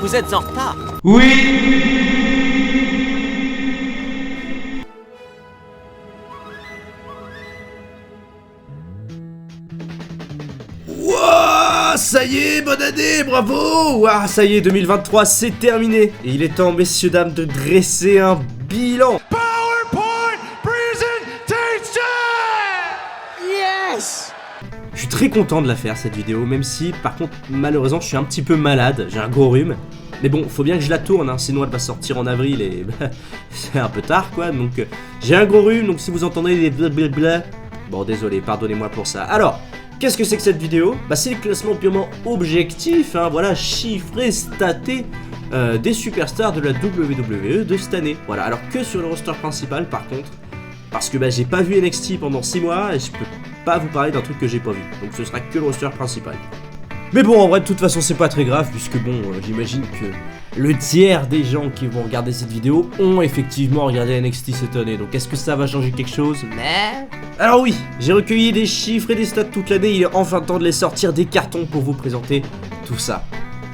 Vous êtes en retard. Oui. Wouah, ça y est, bonne année, bravo. Wouah, ça y est, 2023, c'est terminé. Et il est temps, messieurs, dames, de dresser un bilan. PowerPoint Presentation! Yes! Je suis très content de la faire, cette vidéo, même si, par contre, malheureusement, je suis un petit peu malade, j'ai un gros rhume. Mais bon, faut bien que je la tourne, hein, sinon elle va sortir en avril et c'est un peu tard, quoi. Donc, j'ai un gros rhume, donc si vous entendez des blablabla, bon, désolé, pardonnez-moi pour ça. Alors, qu'est-ce que c'est que cette vidéo? Bah, c'est le classement purement objectif, hein, voilà, chiffré, staté des superstars de la WWE de cette année. Voilà, alors que sur le roster principal, par contre, parce que bah, j'ai pas vu NXT pendant 6 mois et je peux pas vous parler d'un truc que j'ai pas vu. Donc ce sera que le roster principal. Mais bon, en vrai, de toute façon, c'est pas très grave, puisque bon, j'imagine que le tiers des gens qui vont regarder cette vidéo ont effectivement regardé NXT cette année. Donc est-ce que ça va changer quelque chose? Mais... Alors oui, j'ai recueilli des chiffres et des stats toute l'année, il est enfin temps de les sortir des cartons pour vous présenter tout ça.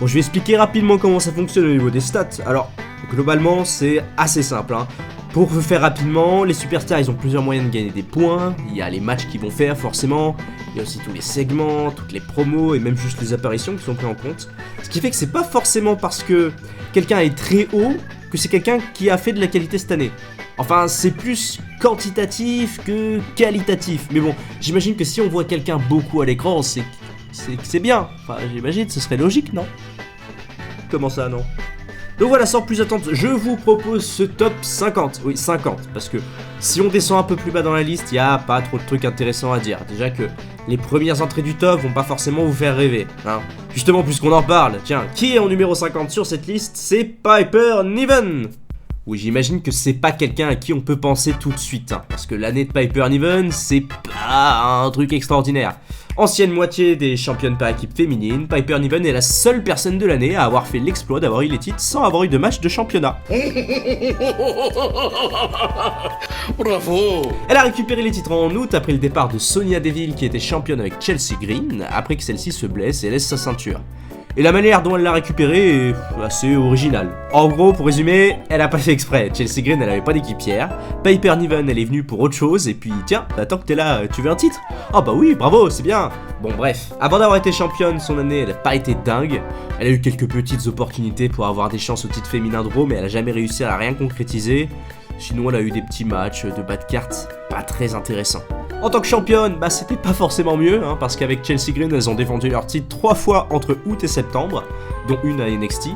Bon, je vais expliquer rapidement comment ça fonctionne au niveau des stats. Alors, globalement, c'est assez simple, hein. Pour vous faire rapidement, les superstars, ils ont plusieurs moyens de gagner des points. Il y a les matchs qu'ils vont faire, forcément. Il y a aussi tous les segments, toutes les promos et même juste les apparitions qui sont pris en compte. Ce qui fait que c'est pas forcément parce que quelqu'un est très haut que c'est quelqu'un qui a fait de la qualité cette année. Enfin, c'est plus quantitatif que qualitatif. Mais bon, j'imagine que si on voit quelqu'un beaucoup à l'écran, c'est que c'est bien. Enfin, j'imagine, ce serait logique, non? Comment ça, non? Donc voilà, sans plus attendre, je vous propose ce top 50. Oui, 50, parce que si on descend un peu plus bas dans la liste, il n'y a pas trop de trucs intéressants à dire. Déjà que les premières entrées du top vont pas forcément vous faire rêver, hein. Justement, puisqu'on en parle, tiens, qui est en numéro 50 sur cette liste? C'est Piper Niven. Oui, j'imagine que c'est pas quelqu'un à qui on peut penser tout de suite, hein, parce que l'année de Piper Niven, c'est pas un truc extraordinaire. Ancienne moitié des championnes par équipe féminine, Piper Niven est la seule personne de l'année à avoir fait l'exploit d'avoir eu les titres sans avoir eu de match de championnat. Bravo! Elle a récupéré les titres en août après le départ de Sonya Deville qui était championne avec Chelsea Green, après que celle-ci se blesse et laisse sa ceinture. Et la manière dont elle l'a récupérée est assez originale. En gros, pour résumer, elle a pas fait exprès. Chelsea Green, elle avait pas d'équipière. Piper Niven, elle est venue pour autre chose. Et puis, tiens, attends que t'es là, tu veux un titre? Ah bah oui, bravo, c'est bien. Bon, bref. Avant d'avoir été championne, son année, elle a pas été dingue. Elle a eu quelques petites opportunités pour avoir des chances au titre féminin de Raw, mais elle a jamais réussi à rien concrétiser. Sinon, elle a eu des petits matchs de bas de cartes pas très intéressants. En tant que championne, bah c'était pas forcément mieux, hein, parce qu'avec Chelsea Green, elles ont défendu leur titre 3 fois entre août et septembre, dont une à NXT.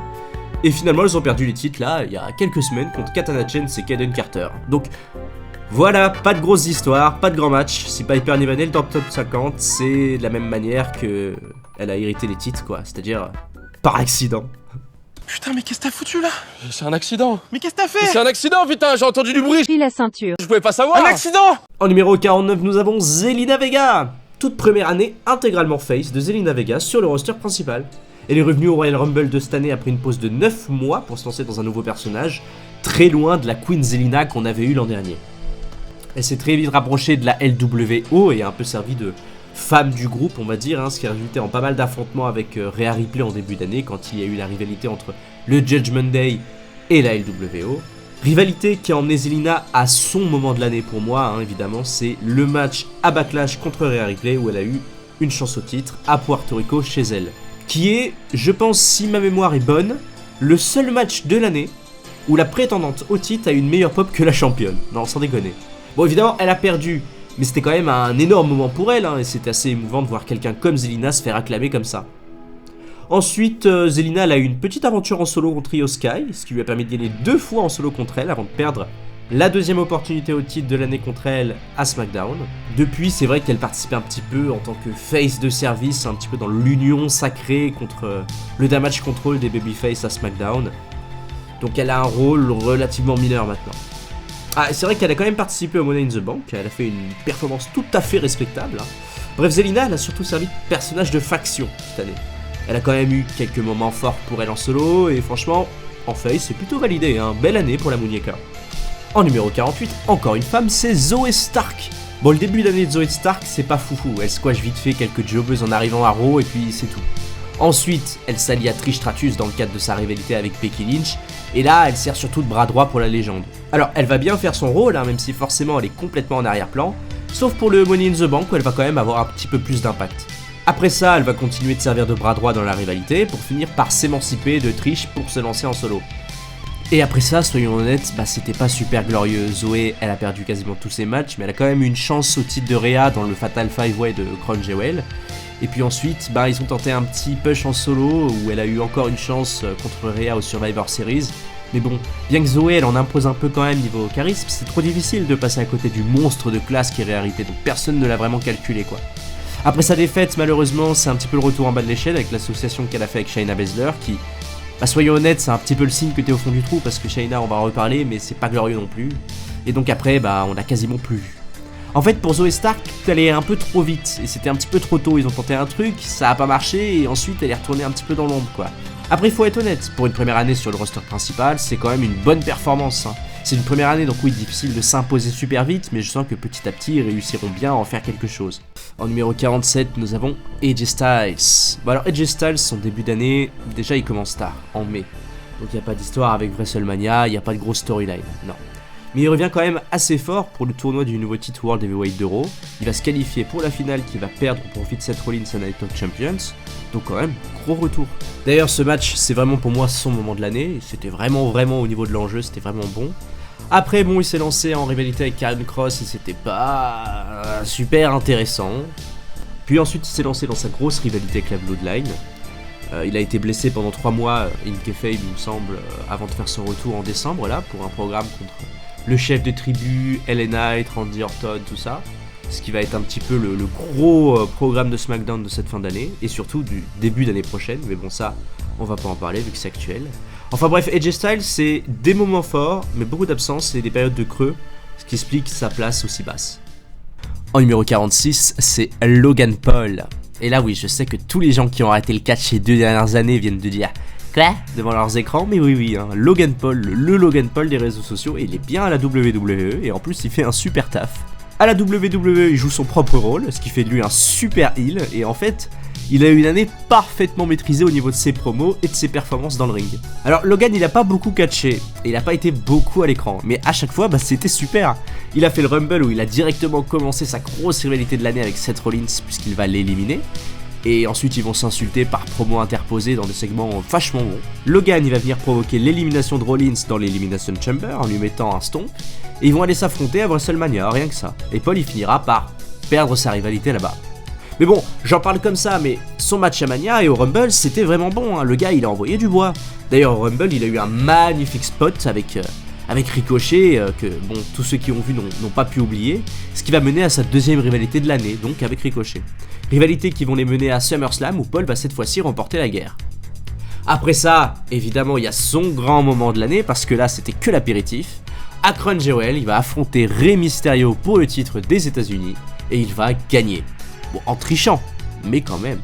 Et finalement, elles ont perdu les titres là, il y a quelques semaines, contre Katana Chance et Kaden Carter. Donc voilà, pas de grosses histoires, pas de grands matchs. Si Piper Niven est dans le top 50, c'est de la même manière que elle a hérité les titres, quoi, c'est-à-dire par accident. Putain, mais qu'est-ce que t'as foutu là? C'est un accident. Mais qu'est-ce que t'as fait? C'est un accident, putain, j'ai entendu du bruit. Pris la ceinture. Je pouvais pas savoir. Un accident! En numéro 49, nous avons Zelina Vega. Toute première année intégralement face de Zelina Vega sur le roster principal. Elle est revenue au Royal Rumble de cette année après une pause de 9 mois pour se lancer dans un nouveau personnage, très loin de la Queen Zelina qu'on avait eu l'an dernier. Elle s'est très vite rapprochée de la LWO et a un peu servi de femme du groupe, on va dire, hein, ce qui a résulté en pas mal d'affrontements avec Rhea Ripley en début d'année quand il y a eu la rivalité entre le Judgment Day et la LWO. Rivalité qui a emmené Zelina à son moment de l'année pour moi, hein, évidemment, c'est le match à Backlash contre Rhea Ripley où elle a eu une chance au titre à Puerto Rico chez elle. Qui est, je pense, si ma mémoire est bonne, le seul match de l'année où la prétendante au titre a eu une meilleure pop que la championne. Non, sans déconner. Bon, évidemment, elle a perdu, mais c'était quand même un énorme moment pour elle, hein, et c'était assez émouvant de voir quelqu'un comme Zelina se faire acclamer comme ça. Ensuite, Zelina elle a eu une petite aventure en solo contre Io Sky, ce qui lui a permis de gagner 2 fois en solo contre elle avant de perdre la deuxième opportunité au titre de l'année contre elle à SmackDown. Depuis, c'est vrai qu'elle participait un petit peu en tant que face de service, un petit peu dans l'union sacrée contre le damage control des babyface à SmackDown. Donc elle a un rôle relativement mineur maintenant. Ah, c'est vrai qu'elle a quand même participé au Money in the Bank, elle a fait une performance tout à fait respectable, hein. Bref, Zelina, elle a surtout servi de personnage de faction cette année. Elle a quand même eu quelques moments forts pour elle en solo, et franchement, en face, c'est plutôt validé, hein. Belle année pour la Muñeca. En numéro 48, encore une femme, c'est Zoey Stark. Bon, le début d'année de Zoey Stark, c'est pas foufou, elle squash vite fait quelques jobbeuses en arrivant à Raw, et puis c'est tout. Ensuite, elle s'allie à Trish Stratus dans le cadre de sa rivalité avec Becky Lynch, et là, elle sert surtout de bras droit pour la légende. Alors, elle va bien faire son rôle, même si forcément elle est complètement en arrière-plan, sauf pour le Money in the Bank où elle va quand même avoir un petit peu plus d'impact. Après ça, elle va continuer de servir de bras droit dans la rivalité pour finir par s'émanciper de Trish pour se lancer en solo. Et après ça, soyons honnêtes, c'était pas super glorieux. Zoé, elle a perdu quasiment tous ses matchs, mais elle a quand même eu une chance au titre de Rhea dans le Fatal 5-Way de Crown Jewel. Et puis ensuite, ils ont tenté un petit push en solo où elle a eu encore une chance contre Rhea au Survivor Series. Mais bon, bien que Zoé, elle en impose un peu quand même niveau charisme, c'est trop difficile de passer à côté du monstre de classe qui est Rhea Ripley, donc personne ne l'a vraiment calculé quoi. Après sa défaite, malheureusement, c'est un petit peu le retour en bas de l'échelle avec l'association qu'elle a fait avec Shayna Baszler qui... soyons honnêtes, c'est un petit peu le signe que t'es au fond du trou parce que Shayna, on va en reparler, mais c'est pas glorieux non plus. Et donc après, on a quasiment plus vu. En fait, pour Zoé Stark, tout allait un peu trop vite et c'était un petit peu trop tôt. Ils ont tenté un truc, ça a pas marché et ensuite elle est retournée un petit peu dans l'ombre quoi. Après, il faut être honnête, pour une première année sur le roster principal, c'est quand même une bonne performance. C'est une première année, donc oui, difficile de s'imposer super vite, mais je sens que petit à petit, ils réussiront bien à en faire quelque chose. En numéro 47, nous avons AJ Styles. Alors AJ Styles, son début d'année, déjà il commence tard, en mai. Donc il n'y a pas d'histoire avec WrestleMania, il n'y a pas de grosse storyline, non. Mais il revient quand même assez fort pour le tournoi du nouveau titre World Heavyweight d'Euro. Il va se qualifier pour la finale qu'il va perdre au profit de Seth Rollins à Night of Champions. Donc quand même, gros retour. D'ailleurs ce match, c'est vraiment pour moi son moment de l'année. C'était vraiment au niveau de l'enjeu, c'était vraiment bon. Après il s'est lancé en rivalité avec Karrion Kross et c'était pas super intéressant. Puis ensuite il s'est lancé dans sa grosse rivalité avec la Bloodline. Il a été blessé pendant 3 mois, in kayfabe il me semble, avant de faire son retour en décembre là, pour un programme contre le chef de tribu, LA Knight, Randy Orton, tout ça. Ce qui va être un petit peu le gros programme de SmackDown de cette fin d'année, et surtout du début d'année prochaine, mais bon ça, on va pas en parler vu que c'est actuel. Enfin bref, AJ Styles c'est des moments forts, mais beaucoup d'absence et des périodes de creux, ce qui explique sa place aussi basse. En numéro 46, c'est Logan Paul. Et là oui, je sais que tous les gens qui ont arrêté le catch ces 2 dernières années viennent de dire quoi devant leurs écrans, mais oui, Logan Paul, le Logan Paul des réseaux sociaux, il est bien à la WWE et en plus il fait un super taf. À la WWE, il joue son propre rôle, ce qui fait de lui un super heel, et en fait, il a eu une année parfaitement maîtrisée au niveau de ses promos et de ses performances dans le ring. Alors Logan, il a pas beaucoup catché, et il a pas été beaucoup à l'écran, mais à chaque fois, c'était super. Il a fait le Rumble où il a directement commencé sa grosse rivalité de l'année avec Seth Rollins, puisqu'il va l'éliminer. Et ensuite ils vont s'insulter par promo interposés dans des segments vachement bons. Logan il va venir provoquer l'élimination de Rollins dans l'Elimination Chamber en lui mettant un stomp. Et ils vont aller s'affronter à WrestleMania, rien que ça. Et Paul il finira par perdre sa rivalité là-bas. Mais bon, j'en parle comme ça, mais son match à Mania et au Rumble c'était vraiment bon, Le gars il a envoyé du bois. D'ailleurs au Rumble il a eu un magnifique spot avec Ricochet, que bon, tous ceux qui ont vu n'ont pas pu oublier, ce qui va mener à sa deuxième rivalité de l'année, donc avec Ricochet. Rivalité qui vont les mener à SummerSlam où Paul va cette fois-ci remporter la guerre. Après ça, évidemment, il y a son grand moment de l'année, parce que là c'était que l'apéritif. À Crown Jewel, il va affronter Rey Mysterio pour le titre des États-Unis et il va gagner. Bon, en trichant, mais quand même.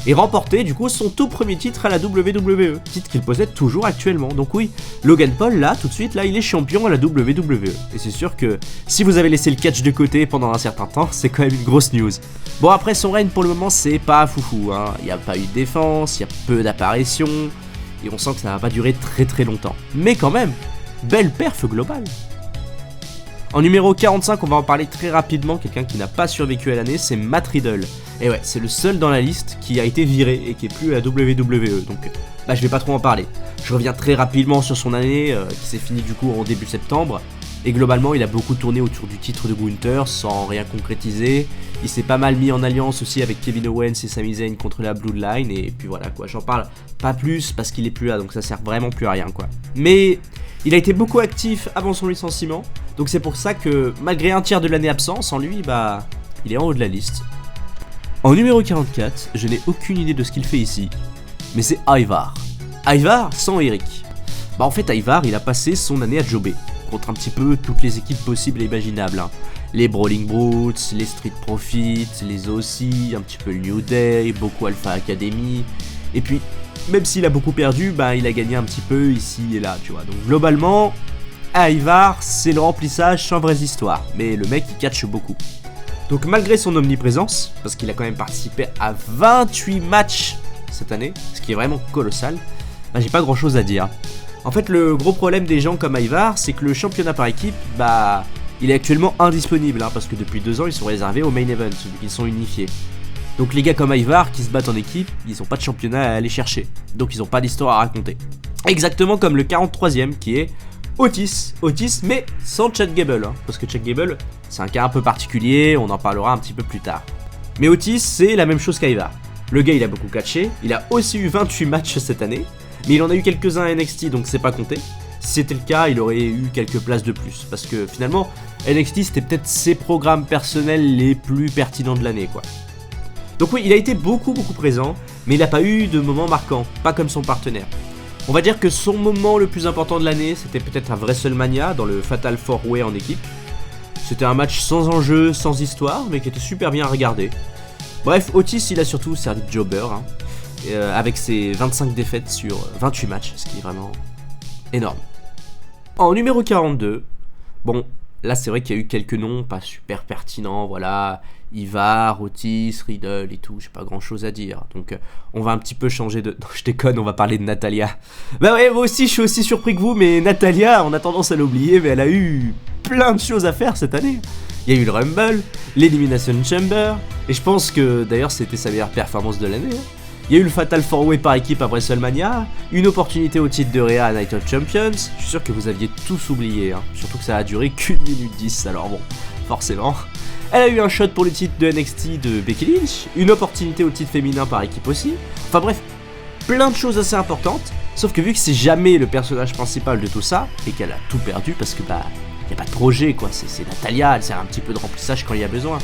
Et remporter du coup son tout premier titre à la WWE, titre qu'il possède toujours actuellement. Donc oui, Logan Paul là, tout de suite, là il est champion à la WWE. Et c'est sûr que si vous avez laissé le catch de côté pendant un certain temps, c'est quand même une grosse news. Bon après son règne pour le moment c'est pas foufou, Il n'y a pas eu de défense, il y a peu d'apparitions, et on sent que ça va pas durer très longtemps. Mais quand même, belle perf globale. En numéro 45, on va en parler très rapidement, quelqu'un qui n'a pas survécu à l'année, c'est Matt Riddle. Et ouais, c'est le seul dans la liste qui a été viré et qui est plus à la WWE, donc je vais pas trop en parler. Je reviens très rapidement sur son année, qui s'est finie du coup en début septembre, et globalement il a beaucoup tourné autour du titre de Gunther sans rien concrétiser. Il s'est pas mal mis en alliance aussi avec Kevin Owens et Sami Zayn contre la Bloodline, et puis voilà quoi, j'en parle pas plus parce qu'il est plus là, donc ça sert vraiment plus à rien quoi. Mais il a été beaucoup actif avant son licenciement, donc c'est pour ça que malgré un tiers de l'année absent, sans lui, il est en haut de la liste. En numéro 44, je n'ai aucune idée de ce qu'il fait ici, mais c'est Ivar. Ivar sans Eric. En fait Ivar il a passé son année à jobber, contre un petit peu toutes les équipes possibles et imaginables. Les Brawling Brutes, les Street Profits, les OC, un petit peu le New Day, beaucoup Alpha Academy, et puis même s'il a beaucoup perdu, il a gagné un petit peu ici et là, tu vois. Donc globalement, Ivar c'est le remplissage sans vraie histoires, mais le mec il catch beaucoup. Donc malgré son omniprésence, parce qu'il a quand même participé à 28 matchs cette année, ce qui est vraiment colossal, bah, j'ai pas grand chose à dire. En fait, le gros problème des gens comme Ivar, c'est que le championnat par équipe, bah, il est actuellement indisponible, parce que depuis 2 ans, ils sont réservés au main event, vu qu'ils sont unifiés. Donc les gars comme Ivar qui se battent en équipe, ils ont pas de championnat à aller chercher, donc ils ont pas d'histoire à raconter. Exactement comme le 43ème qui est Otis, mais sans Chad Gable, parce que Chad Gable, c'est un cas un peu particulier, on en parlera un petit peu plus tard. Mais Otis, c'est la même chose qu'Ivar. Le gars, il a beaucoup catché, il a aussi eu 28 matchs cette année, mais il en a eu quelques-uns à NXT, donc c'est pas compté. Si c'était le cas, il aurait eu quelques places de plus, parce que finalement, NXT, c'était peut-être ses programmes personnels les plus pertinents de l'année, quoi. Donc oui, il a été beaucoup présent, mais il n'a pas eu de moment marquant, pas comme son partenaire. On va dire que son moment le plus important de l'année, c'était peut-être à WrestleMania, dans le Fatal 4-Way en équipe. C'était un match sans enjeu, sans histoire, mais qui était super bien à regarder. Bref, Otis, il a surtout servi de jobber, avec ses 25 défaites sur 28 matchs, ce qui est vraiment énorme. En numéro 42, bon, là c'est vrai qu'il y a eu quelques noms pas super pertinents, voilà, Ivar, Otis, Riddle et tout, j'ai pas grand chose à dire, donc on va un petit peu changer de... Non, je déconne, on va parler de Natalya. Bah ouais, moi aussi je suis aussi surpris que vous, mais Natalya, on a tendance à l'oublier, mais elle a eu plein de choses à faire cette année. Il y a eu le Rumble, l'Elimination Chamber, et je pense que d'ailleurs c'était sa meilleure performance de l'année. Il y a eu le Fatal 4-Way par équipe à WrestleMania, une opportunité au titre de Rhea à Night of Champions, je suis sûr que vous aviez tous oublié, surtout que ça a duré qu'1 minute 10, alors bon, forcément. Elle a eu un shot pour le titre de NXT de Becky Lynch, une opportunité au titre féminin par équipe aussi, enfin bref, plein de choses assez importantes, sauf que vu que c'est jamais le personnage principal de tout ça, et qu'elle a tout perdu parce que bah, y a pas de projet quoi, c'est Natalya, elle sert un petit peu de remplissage quand il y a besoin.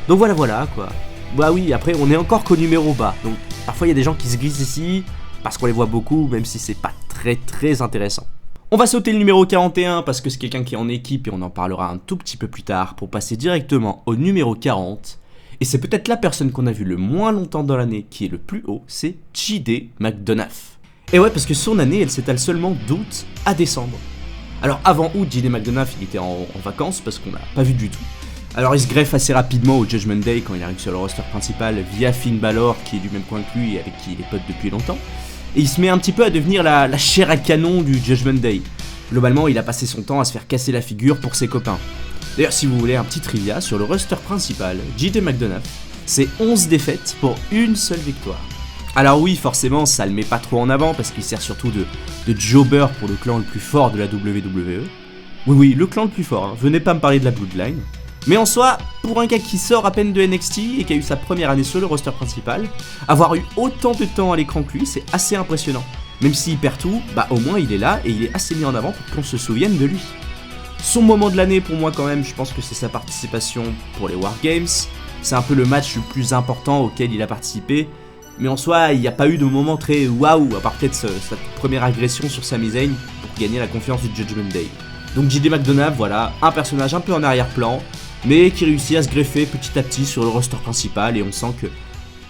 Donc voilà quoi. Bah oui, après on est encore qu'au numéro bas, donc parfois il y a des gens qui se glissent ici, parce qu'on les voit beaucoup, même si c'est pas très intéressant. On va sauter le numéro 41 parce que c'est quelqu'un qui est en équipe et on en parlera un tout petit peu plus tard pour passer directement au numéro 40. Et c'est peut-être la personne qu'on a vue le moins longtemps dans l'année qui est le plus haut, c'est JD McDonough. Et ouais, parce que son année elle s'étale seulement d'août à décembre. Alors avant août, JD McDonough il était en vacances parce qu'on l'a pas vu du tout. Alors il se greffe assez rapidement au Judgment Day quand il arrive sur le roster principal via Finn Balor qui est du même coin que lui et avec qui il est pote depuis longtemps. Et il se met un petit peu à devenir la chair à canon du Judgment Day. Globalement, il a passé son temps à se faire casser la figure pour ses copains. D'ailleurs, si vous voulez un petit trivia, sur le roster principal, JD McDonough, c'est 11 défaites pour une seule victoire. Alors oui, forcément, ça le met pas trop en avant parce qu'il sert surtout de jobber pour le clan le plus fort de la WWE. Oui, le clan le plus fort, venez pas me parler de la Bloodline. Mais en soi, pour un gars qui sort à peine de NXT et qui a eu sa première année sur le roster principal, avoir eu autant de temps à l'écran que lui, c'est assez impressionnant. Même s'il perd tout, bah au moins il est là et il est assez mis en avant pour qu'on se souvienne de lui. Son moment de l'année pour moi quand même, je pense que c'est sa participation pour les Wargames. C'est un peu le match le plus important auquel il a participé. Mais en soi, il n'y a pas eu de moment très waouh, à part peut-être sa première agression sur Sami Zayn pour gagner la confiance du Judgment Day. Donc JD McDonough, voilà, un personnage un peu en arrière-plan, mais qui réussit à se greffer petit à petit sur le roster principal et on sent que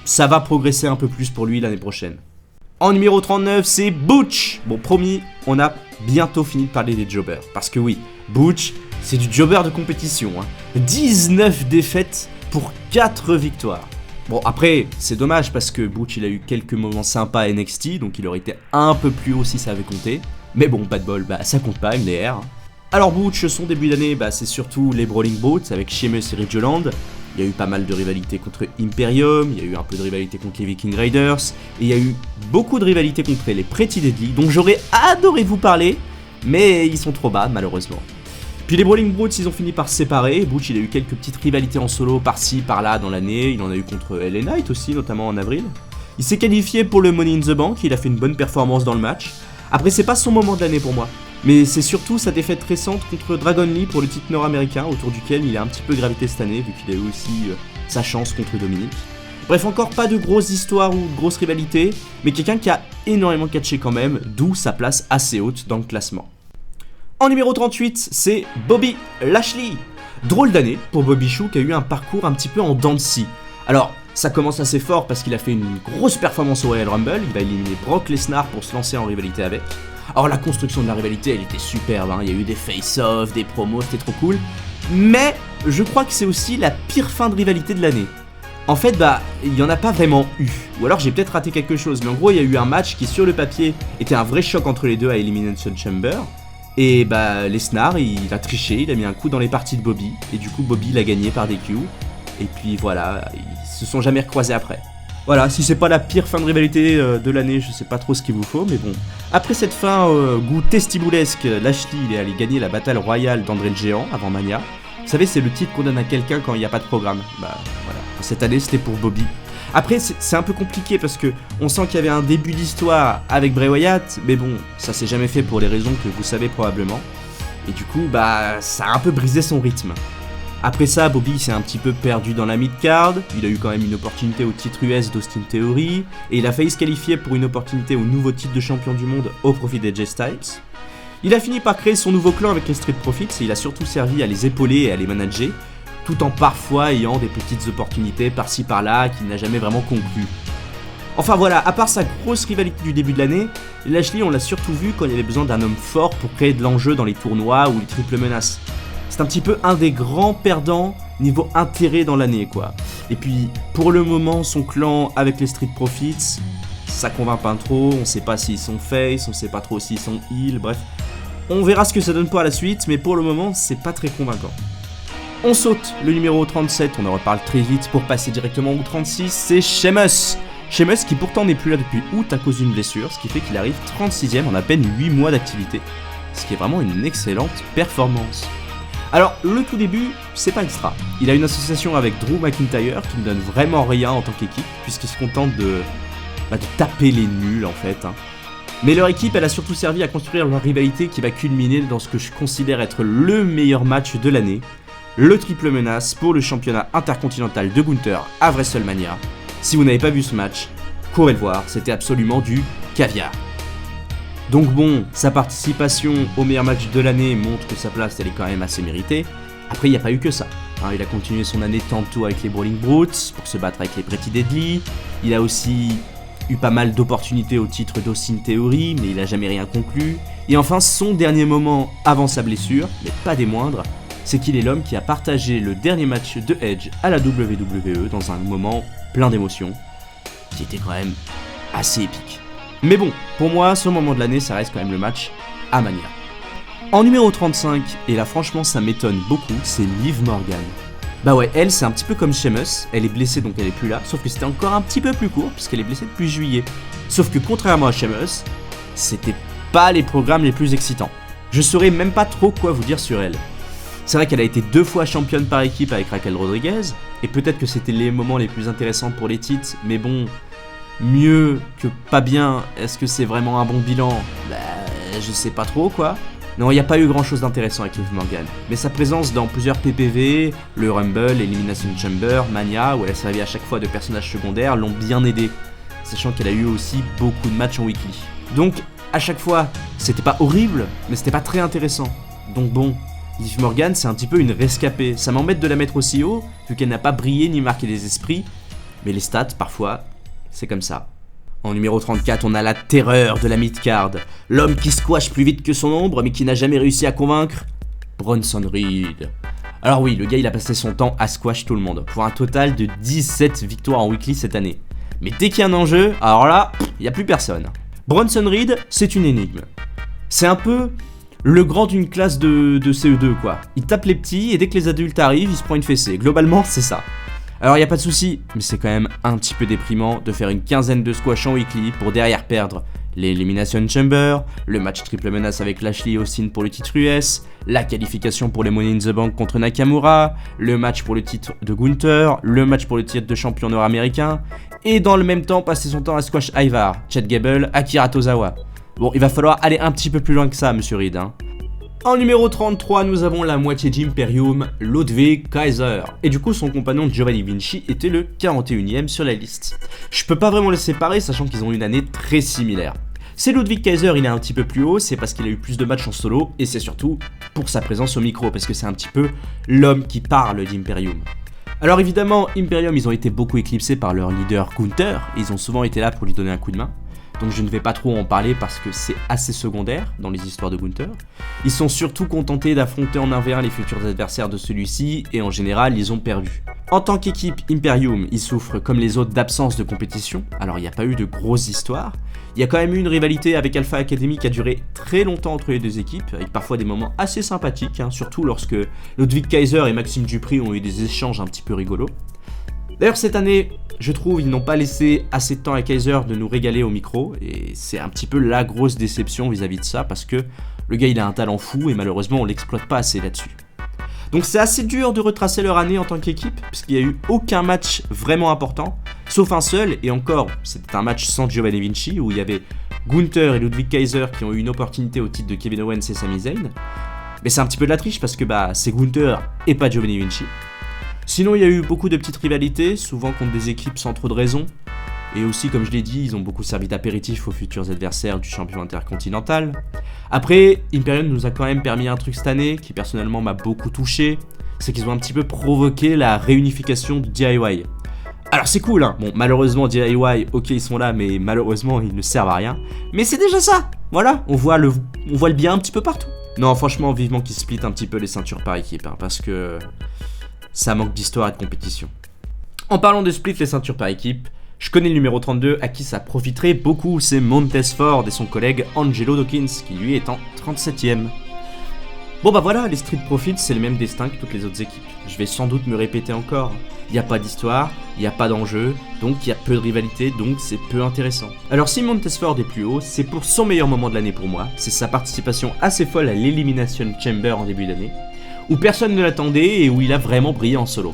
ça va progresser un peu plus pour lui l'année prochaine. En numéro 39, c'est Butch. Bon, promis, on a bientôt fini de parler des jobbers. Parce que oui, Butch, c'est du jobber de compétition. 19 défaites pour 4 victoires. Bon, après, c'est dommage parce que Butch, il a eu quelques moments sympas à NXT, donc il aurait été un peu plus haut si ça avait compté. Mais bon, pas de bol, bah ça compte pas, MDR. Alors Butch, son début d'année, bah, c'est surtout les Brawling Brutes avec Sheamus et Ridge Holland. Il y a eu pas mal de rivalités contre Imperium, il y a eu un peu de rivalité contre les Viking Raiders, et il y a eu beaucoup de rivalités contre les Pretty Deadly, dont j'aurais adoré vous parler, mais ils sont trop bas malheureusement. Puis les Brawling Brutes, ils ont fini par se séparer. Butch, il a eu quelques petites rivalités en solo par-ci, par-là dans l'année, il en a eu contre LA Knight aussi, notamment en avril. Il s'est qualifié pour le Money in the Bank, il a fait une bonne performance dans le match. Après, c'est pas son moment de l'année pour moi. Mais c'est surtout sa défaite récente contre Dragon Lee pour le titre nord-américain, autour duquel il a un petit peu gravité cette année, vu qu'il a eu aussi sa chance contre Dominic. Bref, encore pas de grosses histoires ou de grosses rivalités, mais quelqu'un qui a énormément catché quand même, d'où sa place assez haute dans le classement. En numéro 38, c'est Bobby Lashley. Drôle d'année pour Bobby Chou qui a eu un parcours un petit peu en dents de scie. Alors, ça commence assez fort parce qu'il a fait une grosse performance au Royal Rumble, il va éliminer Brock Lesnar pour se lancer en rivalité avec. Alors la construction de la rivalité, elle était superbe, il y a eu des face-off, des promos, c'était trop cool. Mais je crois que c'est aussi la pire fin de rivalité de l'année. En fait, il y en a pas vraiment eu. Ou alors j'ai peut-être raté quelque chose. Mais en gros, il y a eu un match qui, sur le papier, était un vrai choc entre les deux à Elimination Chamber. Et Lesnar, il a triché, il a mis un coup dans les parties de Bobby. Et du coup, Bobby l'a gagné par DQ. Et puis voilà, ils se sont jamais recroisés après. Voilà, si c'est pas la pire fin de rivalité de l'année, je sais pas trop ce qu'il vous faut, mais bon. Après cette fin goût testiboulesque, Lashley il est allé gagner la bataille royale d'André le Géant avant Mania. Vous savez, c'est le titre qu'on donne à quelqu'un quand il n'y a pas de programme. Voilà. Cette année, c'était pour Bobby. Après, c'est un peu compliqué parce que on sent qu'il y avait un début d'histoire avec Bray Wyatt, mais bon, ça s'est jamais fait pour les raisons que vous savez probablement. Et du coup, ça a un peu brisé son rythme. Après ça, Bobby s'est un petit peu perdu dans la mid-card, il a eu quand même une opportunité au titre US d'Austin Theory, et il a failli se qualifier pour une opportunité au nouveau titre de champion du monde au profit d'AJ Styles. Il a fini par créer son nouveau clan avec les Street Profits, et il a surtout servi à les épauler et à les manager, tout en parfois ayant des petites opportunités par-ci par-là qu'il n'a jamais vraiment conclues. Enfin voilà, à part sa grosse rivalité du début de l'année, Lashley on l'a surtout vu quand il y avait besoin d'un homme fort pour créer de l'enjeu dans les tournois ou les triples menaces. C'est un petit peu un des grands perdants niveau intérêt dans l'année quoi. Et puis pour le moment son clan avec les Street Profits, ça convainc pas trop, on sait pas s'ils sont face, on sait pas trop s'ils sont heel, bref. On verra ce que ça donne pour la suite, mais pour le moment c'est pas très convaincant. On saute le numéro 37, on en reparle très vite pour passer directement au 36, c'est Sheamus. Sheamus qui pourtant n'est plus là depuis août à cause d'une blessure, ce qui fait qu'il arrive 36ème en à peine 8 mois d'activité. Ce qui est vraiment une excellente performance. Alors, le tout début, c'est pas extra. Il a une association avec Drew McIntyre qui ne donne vraiment rien en tant qu'équipe, puisqu'ils se contentent de taper les nuls en fait. Mais leur équipe, elle a surtout servi à construire leur rivalité qui va culminer dans ce que je considère être le meilleur match de l'année, le triple menace pour le championnat intercontinental de Gunther à WrestleMania. Si vous n'avez pas vu ce match, courez le voir, c'était absolument du caviar. Donc bon, sa participation au meilleur match de l'année montre que sa place elle est quand même assez méritée. Après il n'y a pas eu que ça. Il a continué son année tantôt avec les Brawling Brutes pour se battre avec les Pretty Deadly. Il a aussi eu pas mal d'opportunités au titre d'Austin Theory, mais il a jamais rien conclu. Et enfin son dernier moment avant sa blessure, mais pas des moindres, c'est qu'il est l'homme qui a partagé le dernier match de Edge à la WWE dans un moment plein d'émotions, qui était quand même assez épique. Mais bon, pour moi, ce moment de l'année, ça reste quand même le match à Mania. En numéro 35, et là franchement ça m'étonne beaucoup, c'est Liv Morgan. Bah ouais, elle c'est un petit peu comme Sheamus, elle est blessée donc elle est plus là, sauf que c'était encore un petit peu plus court puisqu'elle est blessée depuis juillet. Sauf que contrairement à Sheamus, c'était pas les programmes les plus excitants. Je saurais même pas trop quoi vous dire sur elle. C'est vrai qu'elle a été 2 fois championne par équipe avec Raquel Rodriguez, et peut-être que c'était les moments les plus intéressants pour les titres, mais bon, mieux que pas bien, est-ce que c'est vraiment un bon bilan ? Je sais pas trop quoi. Non, il n'y a pas eu grand chose d'intéressant avec Liv Morgan, mais sa présence dans plusieurs PPV, le Rumble, Elimination Chamber, Mania, où elle a servi à chaque fois de personnage secondaire, l'ont bien aidé, sachant qu'elle a eu aussi beaucoup de matchs en weekly. Donc, à chaque fois, c'était pas horrible, mais c'était pas très intéressant. Donc bon, Liv Morgan, c'est un petit peu une rescapée. Ça m'embête de la mettre aussi haut, vu qu'elle n'a pas brillé ni marqué les esprits, mais les stats, parfois, c'est comme ça. En numéro 34, on a la terreur de la mid-card, l'homme qui squash plus vite que son ombre, mais qui n'a jamais réussi à convaincre, Bronson Reed. Alors oui, le gars il a passé son temps à squash tout le monde, pour un total de 17 victoires en weekly cette année. Mais dès qu'il y a un enjeu, alors là, il n'y a plus personne. Bronson Reed, c'est une énigme. C'est un peu le grand d'une classe de CE2 quoi. Il tape les petits et dès que les adultes arrivent, il se prend une fessée. Globalement, c'est ça. Alors y a pas de souci, mais c'est quand même un petit peu déprimant de faire une quinzaine de squash en weekly pour derrière perdre l'Elimination Chamber, le match triple menace avec Lashley et Austin pour le titre US, la qualification pour les Money in the Bank contre Nakamura, le match pour le titre de Gunther, le match pour le titre de champion nord-américain, et dans le même temps passer son temps à squash Ivar, Chad Gable, Akira Tozawa. Bon, il va falloir aller un petit peu plus loin que ça, monsieur Reed, hein. En numéro 33, nous avons la moitié d'Imperium, Ludwig Kaiser. Et du coup, son compagnon Giovanni Vinci était le 41ème sur la liste. Je peux pas vraiment les séparer, sachant qu'ils ont une année très similaire. C'est Ludwig Kaiser, il est un petit peu plus haut, c'est parce qu'il a eu plus de matchs en solo, et c'est surtout pour sa présence au micro, parce que c'est un petit peu l'homme qui parle d'Imperium. Alors évidemment, Imperium, ils ont été beaucoup éclipsés par leur leader Gunther, et ils ont souvent été là pour lui donner un coup de main. donc je ne vais pas trop en parler parce que c'est assez secondaire dans les histoires de Gunther. Ils sont surtout contentés d'affronter en 1v1 les futurs adversaires de celui-ci, et en général, ils ont perdu. En tant qu'équipe, Imperium, ils souffrent comme les autres d'absence de compétition, alors il n'y a pas eu de grosses histoires. Il y a quand même eu une rivalité avec Alpha Academy qui a duré très longtemps entre les deux équipes, avec parfois des moments assez sympathiques, surtout lorsque Ludwig Kaiser et Maxime Dupri ont eu des échanges un petit peu rigolos. D'ailleurs cette année, je trouve ils n'ont pas laissé assez de temps à Kaiser de nous régaler au micro, et c'est un petit peu la grosse déception vis-à-vis de ça, parce que le gars il a un talent fou et malheureusement on l'exploite pas assez là-dessus. Donc c'est assez dur de retracer leur année en tant qu'équipe, puisqu'il n'y a eu aucun match vraiment important, sauf un seul, et encore, c'était un match sans Giovanni Vinci, où il y avait Gunther et Ludwig Kaiser qui ont eu une opportunité au titre de Kevin Owens et Sami Zayn. Mais c'est un petit peu de la triche, parce que c'est Gunther et pas Giovanni Vinci. Sinon il y a eu beaucoup de petites rivalités, souvent contre des équipes sans trop de raison, et aussi comme je l'ai dit, ils ont beaucoup servi d'apéritif aux futurs adversaires du champion intercontinental. Après, Imperium nous a quand même permis un truc cette année qui personnellement m'a beaucoup touché, c'est qu'ils ont un petit peu provoqué la réunification du DIY. Alors c'est cool, bon malheureusement DIY, ok ils sont là, mais malheureusement ils ne servent à rien, mais c'est déjà ça, voilà, on voit le bien un petit peu partout. Non franchement vivement qu'ils split un petit peu les ceintures par équipe, parce que ça manque d'histoire et de compétition. En parlant de split les ceintures par équipe, je connais le numéro 32 à qui ça profiterait beaucoup, c'est Montez Ford et son collègue Angelo Dawkins, qui lui est en 37ème. Bon voilà, les Street Profits c'est le même destin que toutes les autres équipes. Je vais sans doute me répéter encore. Il n'y a pas d'histoire, il n'y a pas d'enjeu, donc il y a peu de rivalité, donc c'est peu intéressant. Alors si Montez Ford est plus haut, c'est pour son meilleur moment de l'année pour moi, c'est sa participation assez folle à l'Elimination Chamber en début d'année, où personne ne l'attendait et où il a vraiment brillé en solo.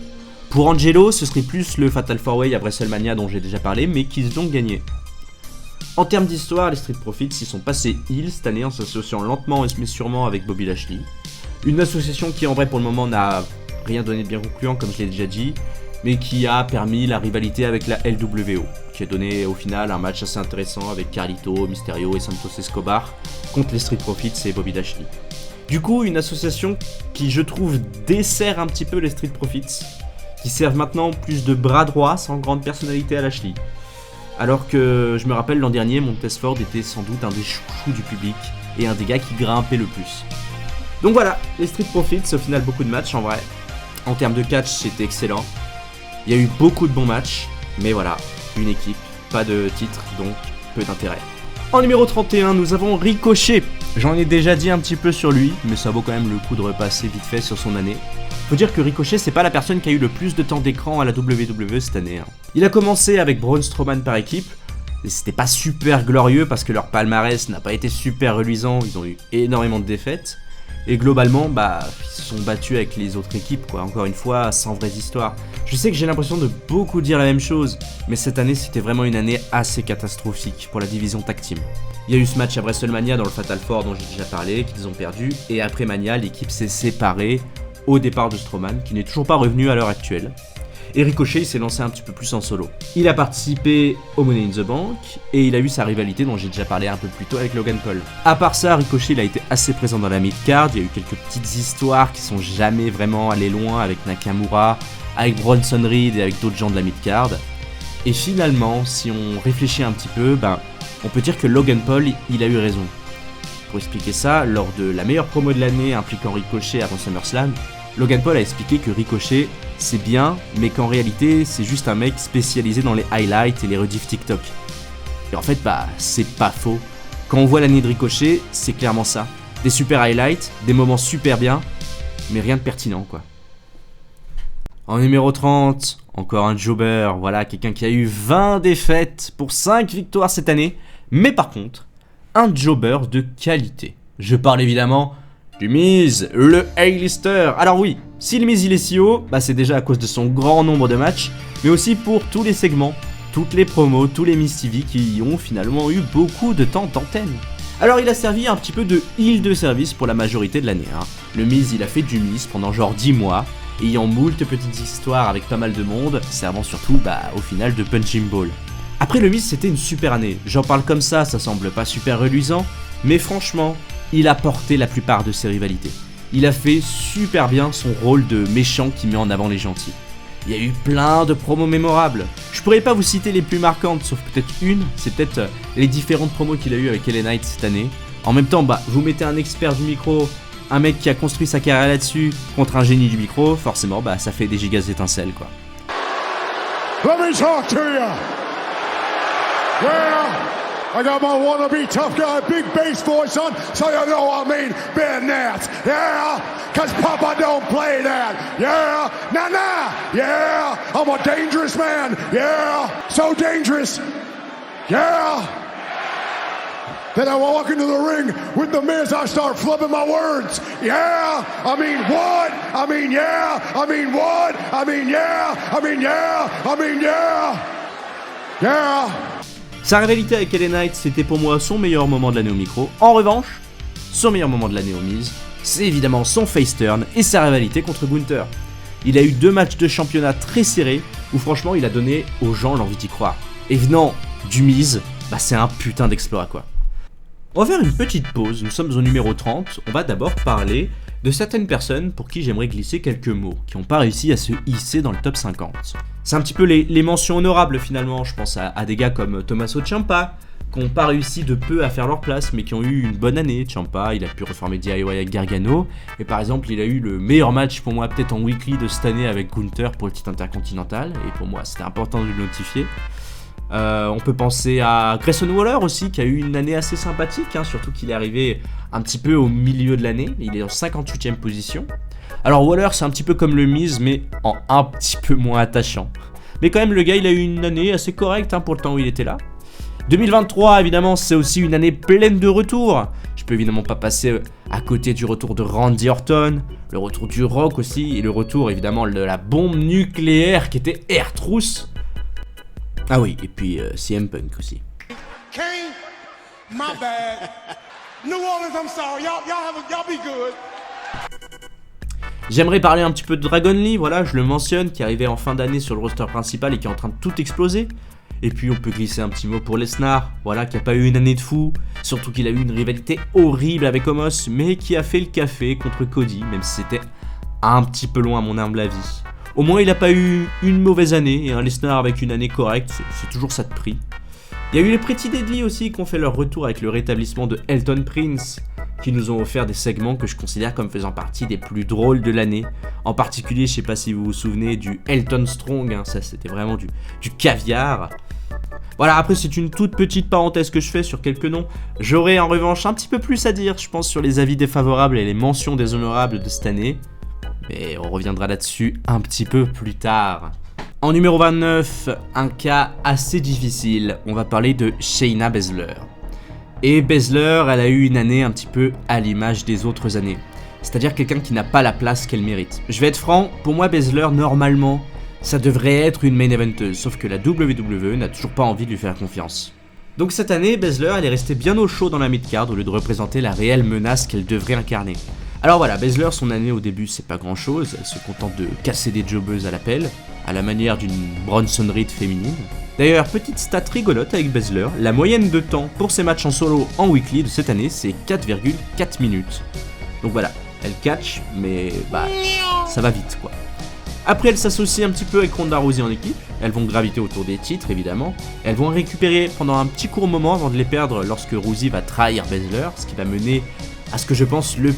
Pour Angelo, ce serait plus le Fatal 4-Way à WrestleMania dont j'ai déjà parlé, mais qu'ils ont gagné. En termes d'histoire, les Street Profits y sont passés heel cette année en s'associant lentement mais sûrement avec Bobby Lashley. Une association qui en vrai pour le moment n'a rien donné de bien concluant comme je l'ai déjà dit, mais qui a permis la rivalité avec la LWO, qui a donné au final un match assez intéressant avec Carlito, Mysterio et Santos Escobar contre les Street Profits et Bobby Lashley. Du coup, une association qui je trouve dessert un petit peu les Street Profits, qui servent maintenant plus de bras droit sans grande personnalité à Lashley. Alors que je me rappelle l'an dernier, Montez Ford était sans doute un des chouchous du public et un des gars qui grimpait le plus. Donc voilà, les Street Profits, au final beaucoup de matchs en vrai. En termes de catch, c'était excellent. Il y a eu beaucoup de bons matchs, mais voilà, une équipe, pas de titre, donc peu d'intérêt. En numéro 31, nous avons Ricochet. J'en ai déjà dit un petit peu sur lui, mais ça vaut quand même le coup de repasser vite fait sur son année. Faut dire que Ricochet, c'est pas la personne qui a eu le plus de temps d'écran à la WWE cette année. Il a commencé avec Braun Strowman par équipe, et c'était pas super glorieux parce que leur palmarès n'a pas été super reluisant, ils ont eu énormément de défaites. Et globalement, ils se sont battus avec les autres équipes, quoi. Encore une fois, sans vraies histoires. Je sais que j'ai l'impression de beaucoup dire la même chose, mais cette année, c'était vraiment une année assez catastrophique pour la division Tag Team. Il y a eu ce match à WrestleMania dans le Fatal 4 dont j'ai déjà parlé, qu'ils ont perdu, et après Mania, l'équipe s'est séparée au départ de Strowman, qui n'est toujours pas revenu à l'heure actuelle. Et Ricochet, il s'est lancé un petit peu plus en solo. Il a participé au Money in the Bank, et il a eu sa rivalité dont j'ai déjà parlé un peu plus tôt avec Logan Paul. À part ça, Ricochet, il a été assez présent dans la mid-card, il y a eu quelques petites histoires qui sont jamais vraiment allées loin avec Nakamura, avec Bronson Reed et avec d'autres gens de la mid-card. Et finalement, si on réfléchit un petit peu, on peut dire que Logan Paul, il a eu raison. Pour expliquer ça, lors de la meilleure promo de l'année impliquant Ricochet avant SummerSlam, Logan Paul a expliqué que Ricochet, c'est bien, mais qu'en réalité, c'est juste un mec spécialisé dans les highlights et les rediffs TikTok. Et en fait, c'est pas faux. Quand on voit l'année de Ricochet, c'est clairement ça. Des super highlights, des moments super bien, mais rien de pertinent, quoi. En numéro 30, encore un jobber, voilà, quelqu'un qui a eu 20 défaites pour 5 victoires cette année, mais par contre, un jobber de qualité. Je parle évidemment du Miz, le A-lister. Alors oui, si le Miz il est si haut, c'est déjà à cause de son grand nombre de matchs, mais aussi pour tous les segments, toutes les promos, tous les Miz TV qui ont finalement eu beaucoup de temps d'antenne. Alors il a servi un petit peu de heel de service pour la majorité de l'année. Le Miz il a fait du Miz pendant genre 10 mois, ayant moult petites histoires avec pas mal de monde, servant surtout au final de punching ball. Après le Miz c'était une super année, j'en parle comme ça semble pas super reluisant, mais franchement, il a porté la plupart de ses rivalités. Il a fait super bien son rôle de méchant qui met en avant les gentils. Il y a eu plein de promos mémorables. Je pourrais pas vous citer les plus marquantes, sauf peut-être une, c'est peut-être les différentes promos qu'il a eu avec LA Knight cette année. En même temps, vous mettez un expert du micro, un mec qui a construit sa carrière là-dessus, contre un génie du micro, forcément, ça fait des gigas d'étincelles, quoi. Let me talk to you. Yeah, I got my wannabe tough guy, big bass voice on, so you know I mean Ben Nats. Yeah, cause Papa don't play that. Yeah, nah, yeah, I'm a dangerous man. Yeah, so dangerous. Yeah. Then I walk into the ring with the Miz, I start flipping my words. Yeah, I mean what? I mean yeah, I mean what? I mean yeah, I mean yeah, I mean yeah. Yeah. Sa rivalité avec LA Knight, c'était pour moi son meilleur moment de l'année au micro. En revanche, son meilleur moment de l'année au Miz, c'est évidemment son face turn et sa rivalité contre Gunther. Il a eu 2 matchs de championnat très serrés où franchement il a donné aux gens l'envie d'y croire. Et venant du Miz, c'est un putain d'exploit quoi. On va faire une petite pause, nous sommes au numéro 30, on va d'abord parler de certaines personnes pour qui j'aimerais glisser quelques mots, qui n'ont pas réussi à se hisser dans le top 50. C'est un petit peu les mentions honorables finalement, je pense à des gars comme Tommaso Ciampa, qui n'ont pas réussi de peu à faire leur place, mais qui ont eu une bonne année. Ciampa, il a pu reformer DIY avec Gargano, et par exemple il a eu le meilleur match pour moi peut-être en weekly de cette année avec Gunther pour le titre intercontinental, et pour moi c'était important de le notifier. On peut penser à Grayson Waller aussi, qui a eu une année assez sympathique, surtout qu'il est arrivé un petit peu au milieu de l'année, il est en 58e position. Alors Waller c'est un petit peu comme le Miz, mais en un petit peu moins attachant. Mais quand même le gars il a eu une année assez correcte pour le temps où il était là. 2023 évidemment c'est aussi une année pleine de retours. Je peux évidemment pas passer à côté du retour de Randy Orton, le retour du Rock aussi, et le retour évidemment de la bombe nucléaire qui était R-Truth. Ah oui, et puis CM Punk aussi. Kane, my bad. New Orleans, I'm sorry. Y'all be good. J'aimerais parler un petit peu de Dragon Lee, voilà, je le mentionne, qui est arrivé en fin d'année sur le roster principal et qui est en train de tout exploser. Et puis on peut glisser un petit mot pour Lesnar, voilà, qui a pas eu une année de fou, surtout qu'il a eu une rivalité horrible avec Omos, mais qui a fait le café contre Cody, même si c'était un petit peu loin à mon humble avis. Au moins il a pas eu une mauvaise année, et un Lesnar avec une année correcte, c'est toujours ça de prix. Il y a eu les Pretty Deadly aussi qui ont fait leur retour avec le rétablissement de Elton Prince, qui nous ont offert des segments que je considère comme faisant partie des plus drôles de l'année. En particulier, je sais pas si vous vous souvenez du Elton Strong, ça c'était vraiment du caviar. Voilà, après c'est une toute petite parenthèse que je fais sur quelques noms. J'aurai en revanche un petit peu plus à dire, je pense, sur les avis défavorables et les mentions déshonorables de cette année. Mais on reviendra là-dessus un petit peu plus tard. En numéro 29, un cas assez difficile, on va parler de Shayna Baszler. Et Baszler, elle a eu une année un petit peu à l'image des autres années. C'est-à-dire quelqu'un qui n'a pas la place qu'elle mérite. Je vais être franc, pour moi Baszler, normalement, ça devrait être une main eventeuse, sauf que la WWE n'a toujours pas envie de lui faire confiance. Donc cette année, Baszler, elle est restée bien au chaud dans la mid-card au lieu de représenter la réelle menace qu'elle devrait incarner. Alors voilà, Baszler, son année au début, c'est pas grand-chose, elle se contente de casser des jobbeuses à l'appel, à la manière d'une Bronson Reed féminine. D'ailleurs, petite stat rigolote avec Baszler, la moyenne de temps pour ses matchs en solo en weekly de cette année, c'est 4,4 minutes. Donc voilà, elle catch, mais ça va vite quoi. Après, elle s'associe un petit peu avec Ronda Rousey en équipe, elles vont graviter autour des titres évidemment, elles vont récupérer pendant un petit court moment avant de les perdre lorsque Rousey va trahir Baszler, ce qui va mener à ce que je pense le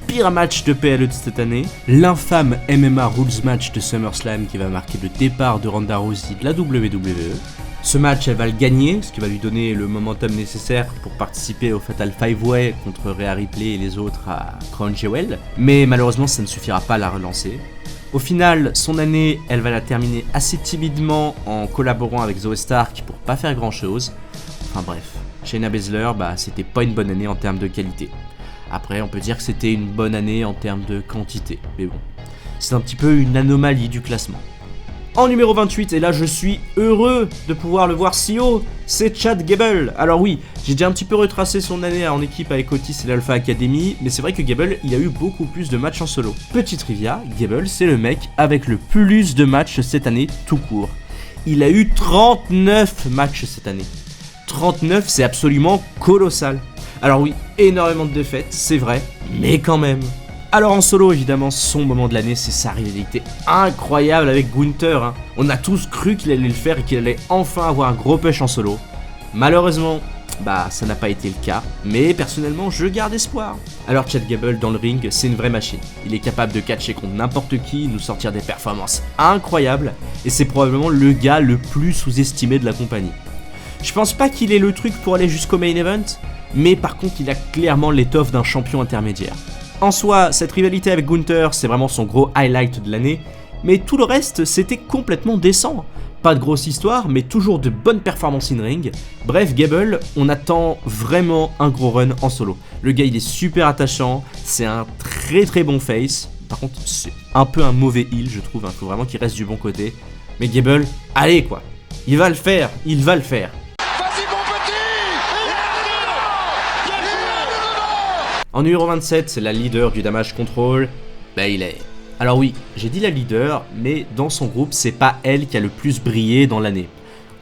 pire match de PLE de cette année, l'infâme MMA Rules match de SummerSlam qui va marquer le départ de Ronda Rousey de la WWE. Ce match, elle va le gagner, ce qui va lui donner le momentum nécessaire pour participer au Fatal 5-Way contre Rhea Ripley et les autres à Crown Jewel, mais malheureusement ça ne suffira pas à la relancer. Au final, son année, elle va la terminer assez timidement en collaborant avec Zoe Stark pour pas faire grand chose. Enfin bref, Shayna Baszler, c'était pas une bonne année en termes de qualité. Après, on peut dire que c'était une bonne année en termes de quantité, mais bon, c'est un petit peu une anomalie du classement. En numéro 28, et là je suis heureux de pouvoir le voir si haut, c'est Chad Gable. Alors oui, j'ai déjà un petit peu retracé son année en équipe avec Otis et l'Alpha Academy, mais c'est vrai que Gable, il a eu beaucoup plus de matchs en solo. Petite trivia, Gable, c'est le mec avec le plus de matchs cette année tout court. Il a eu 39 matchs cette année. 39, c'est absolument colossal. Alors oui, énormément de défaites, c'est vrai, mais quand même. Alors en solo, évidemment, son moment de l'année, c'est sa rivalité incroyable avec Gunther. Hein. On a tous cru qu'il allait le faire et qu'il allait enfin avoir un gros push en solo. Malheureusement, ça n'a pas été le cas, mais personnellement, je garde espoir. Alors Chad Gable dans le ring, c'est une vraie machine. Il est capable de catcher contre n'importe qui, nous sortir des performances incroyables, et c'est probablement le gars le plus sous-estimé de la compagnie. Je pense pas qu'il ait le truc pour aller jusqu'au main event, mais par contre, il a clairement l'étoffe d'un champion intermédiaire. En soi, cette rivalité avec Gunther, c'est vraiment son gros highlight de l'année, mais tout le reste, c'était complètement décent. Pas de grosse histoire, mais toujours de bonnes performances in-ring. Bref, Gable, on attend vraiment un gros run en solo. Le gars, il est super attachant, c'est un très bon face. Par contre, c'est un peu un mauvais heel, je trouve, faut vraiment qu'il reste du bon côté. Mais Gable, allez quoi, il va le faire. En numéro 27, c'est la leader du Damage Control, Bayley. Alors oui, j'ai dit la leader, mais dans son groupe, c'est pas elle qui a le plus brillé dans l'année.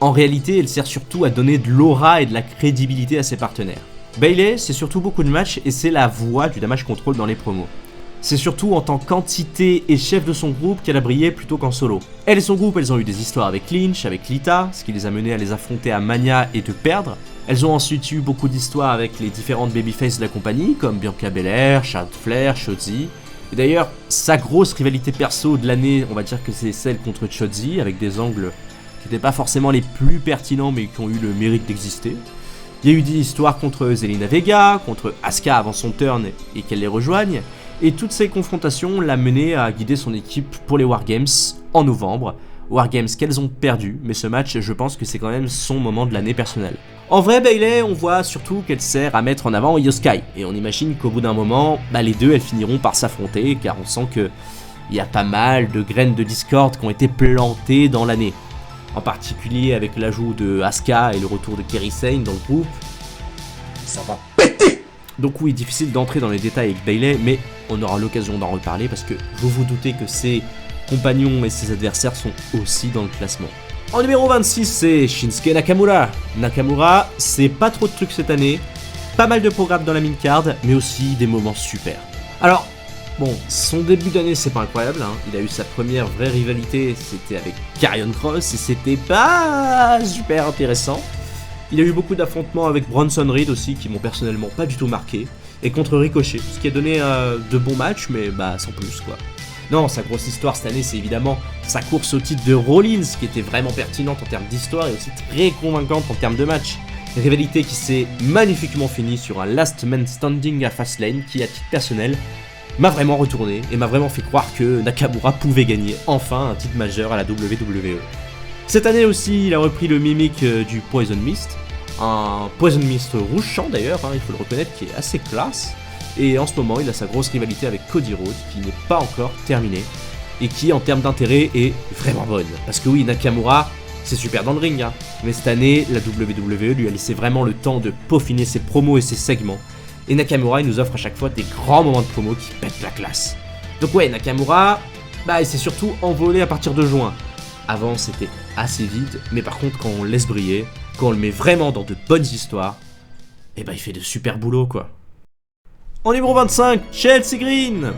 En réalité, elle sert surtout à donner de l'aura et de la crédibilité à ses partenaires. Bayley, c'est surtout beaucoup de matchs et c'est la voix du Damage Control dans les promos. C'est surtout en tant qu'entité et chef de son groupe qu'elle a brillé plutôt qu'en solo. Elle et son groupe, elles ont eu des histoires avec Lynch, avec Lita, ce qui les a menés à les affronter à Mania et de perdre. Elles ont ensuite eu beaucoup d'histoires avec les différentes babyface de la compagnie, comme Bianca Belair, Charlotte Flair, Shotzi. Et d'ailleurs, sa grosse rivalité perso de l'année, on va dire que c'est celle contre Shotzi, avec des angles qui n'étaient pas forcément les plus pertinents, mais qui ont eu le mérite d'exister. Il y a eu des histoires contre Zelina Vega, contre Asuka avant son turn et qu'elle les rejoigne. Et toutes ces confrontations l'ont mené à guider son équipe pour les Wargames en novembre. Wargames qu'elles ont perdu, mais ce match, je pense que c'est quand même son moment de l'année personnelle. En vrai, Bayley, on voit surtout qu'elle sert à mettre en avant Io Sky, et on imagine qu'au bout d'un moment, les deux elles finiront par s'affronter, car on sent que il y a pas mal de graines de discorde qui ont été plantées dans l'année. En particulier avec l'ajout de Asuka et le retour de Kairi Sane dans le groupe. Ça va péter! Donc oui, difficile d'entrer dans les détails avec Bayley, mais on aura l'occasion d'en reparler parce que vous vous doutez que ses compagnons et ses adversaires sont aussi dans le classement. En numéro 26, c'est Shinsuke Nakamura. Nakamura, c'est pas trop de trucs cette année, pas mal de programmes dans la mid-card, mais aussi des moments super. Alors, bon, son début d'année, c'est pas incroyable, hein. Il a eu sa première vraie rivalité, c'était avec Karrion Kross, et c'était pas super intéressant. Il a eu beaucoup d'affrontements avec Bronson Reed aussi, qui m'ont personnellement pas du tout marqué, et contre Ricochet, ce qui a donné de bons matchs, mais sans plus quoi. Non, sa grosse histoire cette année, c'est évidemment sa course au titre de Rollins, qui était vraiment pertinente en termes d'histoire et aussi très convaincante en termes de match. Une rivalité qui s'est magnifiquement finie sur un last man standing à Fastlane qui, à titre personnel, m'a vraiment retourné et m'a vraiment fait croire que Nakamura pouvait gagner enfin un titre majeur à la WWE. Cette année aussi, il a repris le mimic du Poison Mist, un Poison Mist rouge champ d'ailleurs, il faut le reconnaître, qui est assez classe. Et en ce moment, il a sa grosse rivalité avec Cody Rhodes, qui n'est pas encore terminée, et qui, en termes d'intérêt, est vraiment bonne. Parce que oui, Nakamura, c'est super dans le ring, mais cette année, la WWE lui a laissé vraiment le temps de peaufiner ses promos et ses segments. Et Nakamura, il nous offre à chaque fois des grands moments de promo qui pètent la classe. Donc ouais, Nakamura, il s'est surtout envolé à partir de juin. Avant, c'était assez vide, mais par contre, quand on le laisse briller, quand on le met vraiment dans de bonnes histoires, il fait de super boulot, quoi. En numéro 25, Chelsea Green.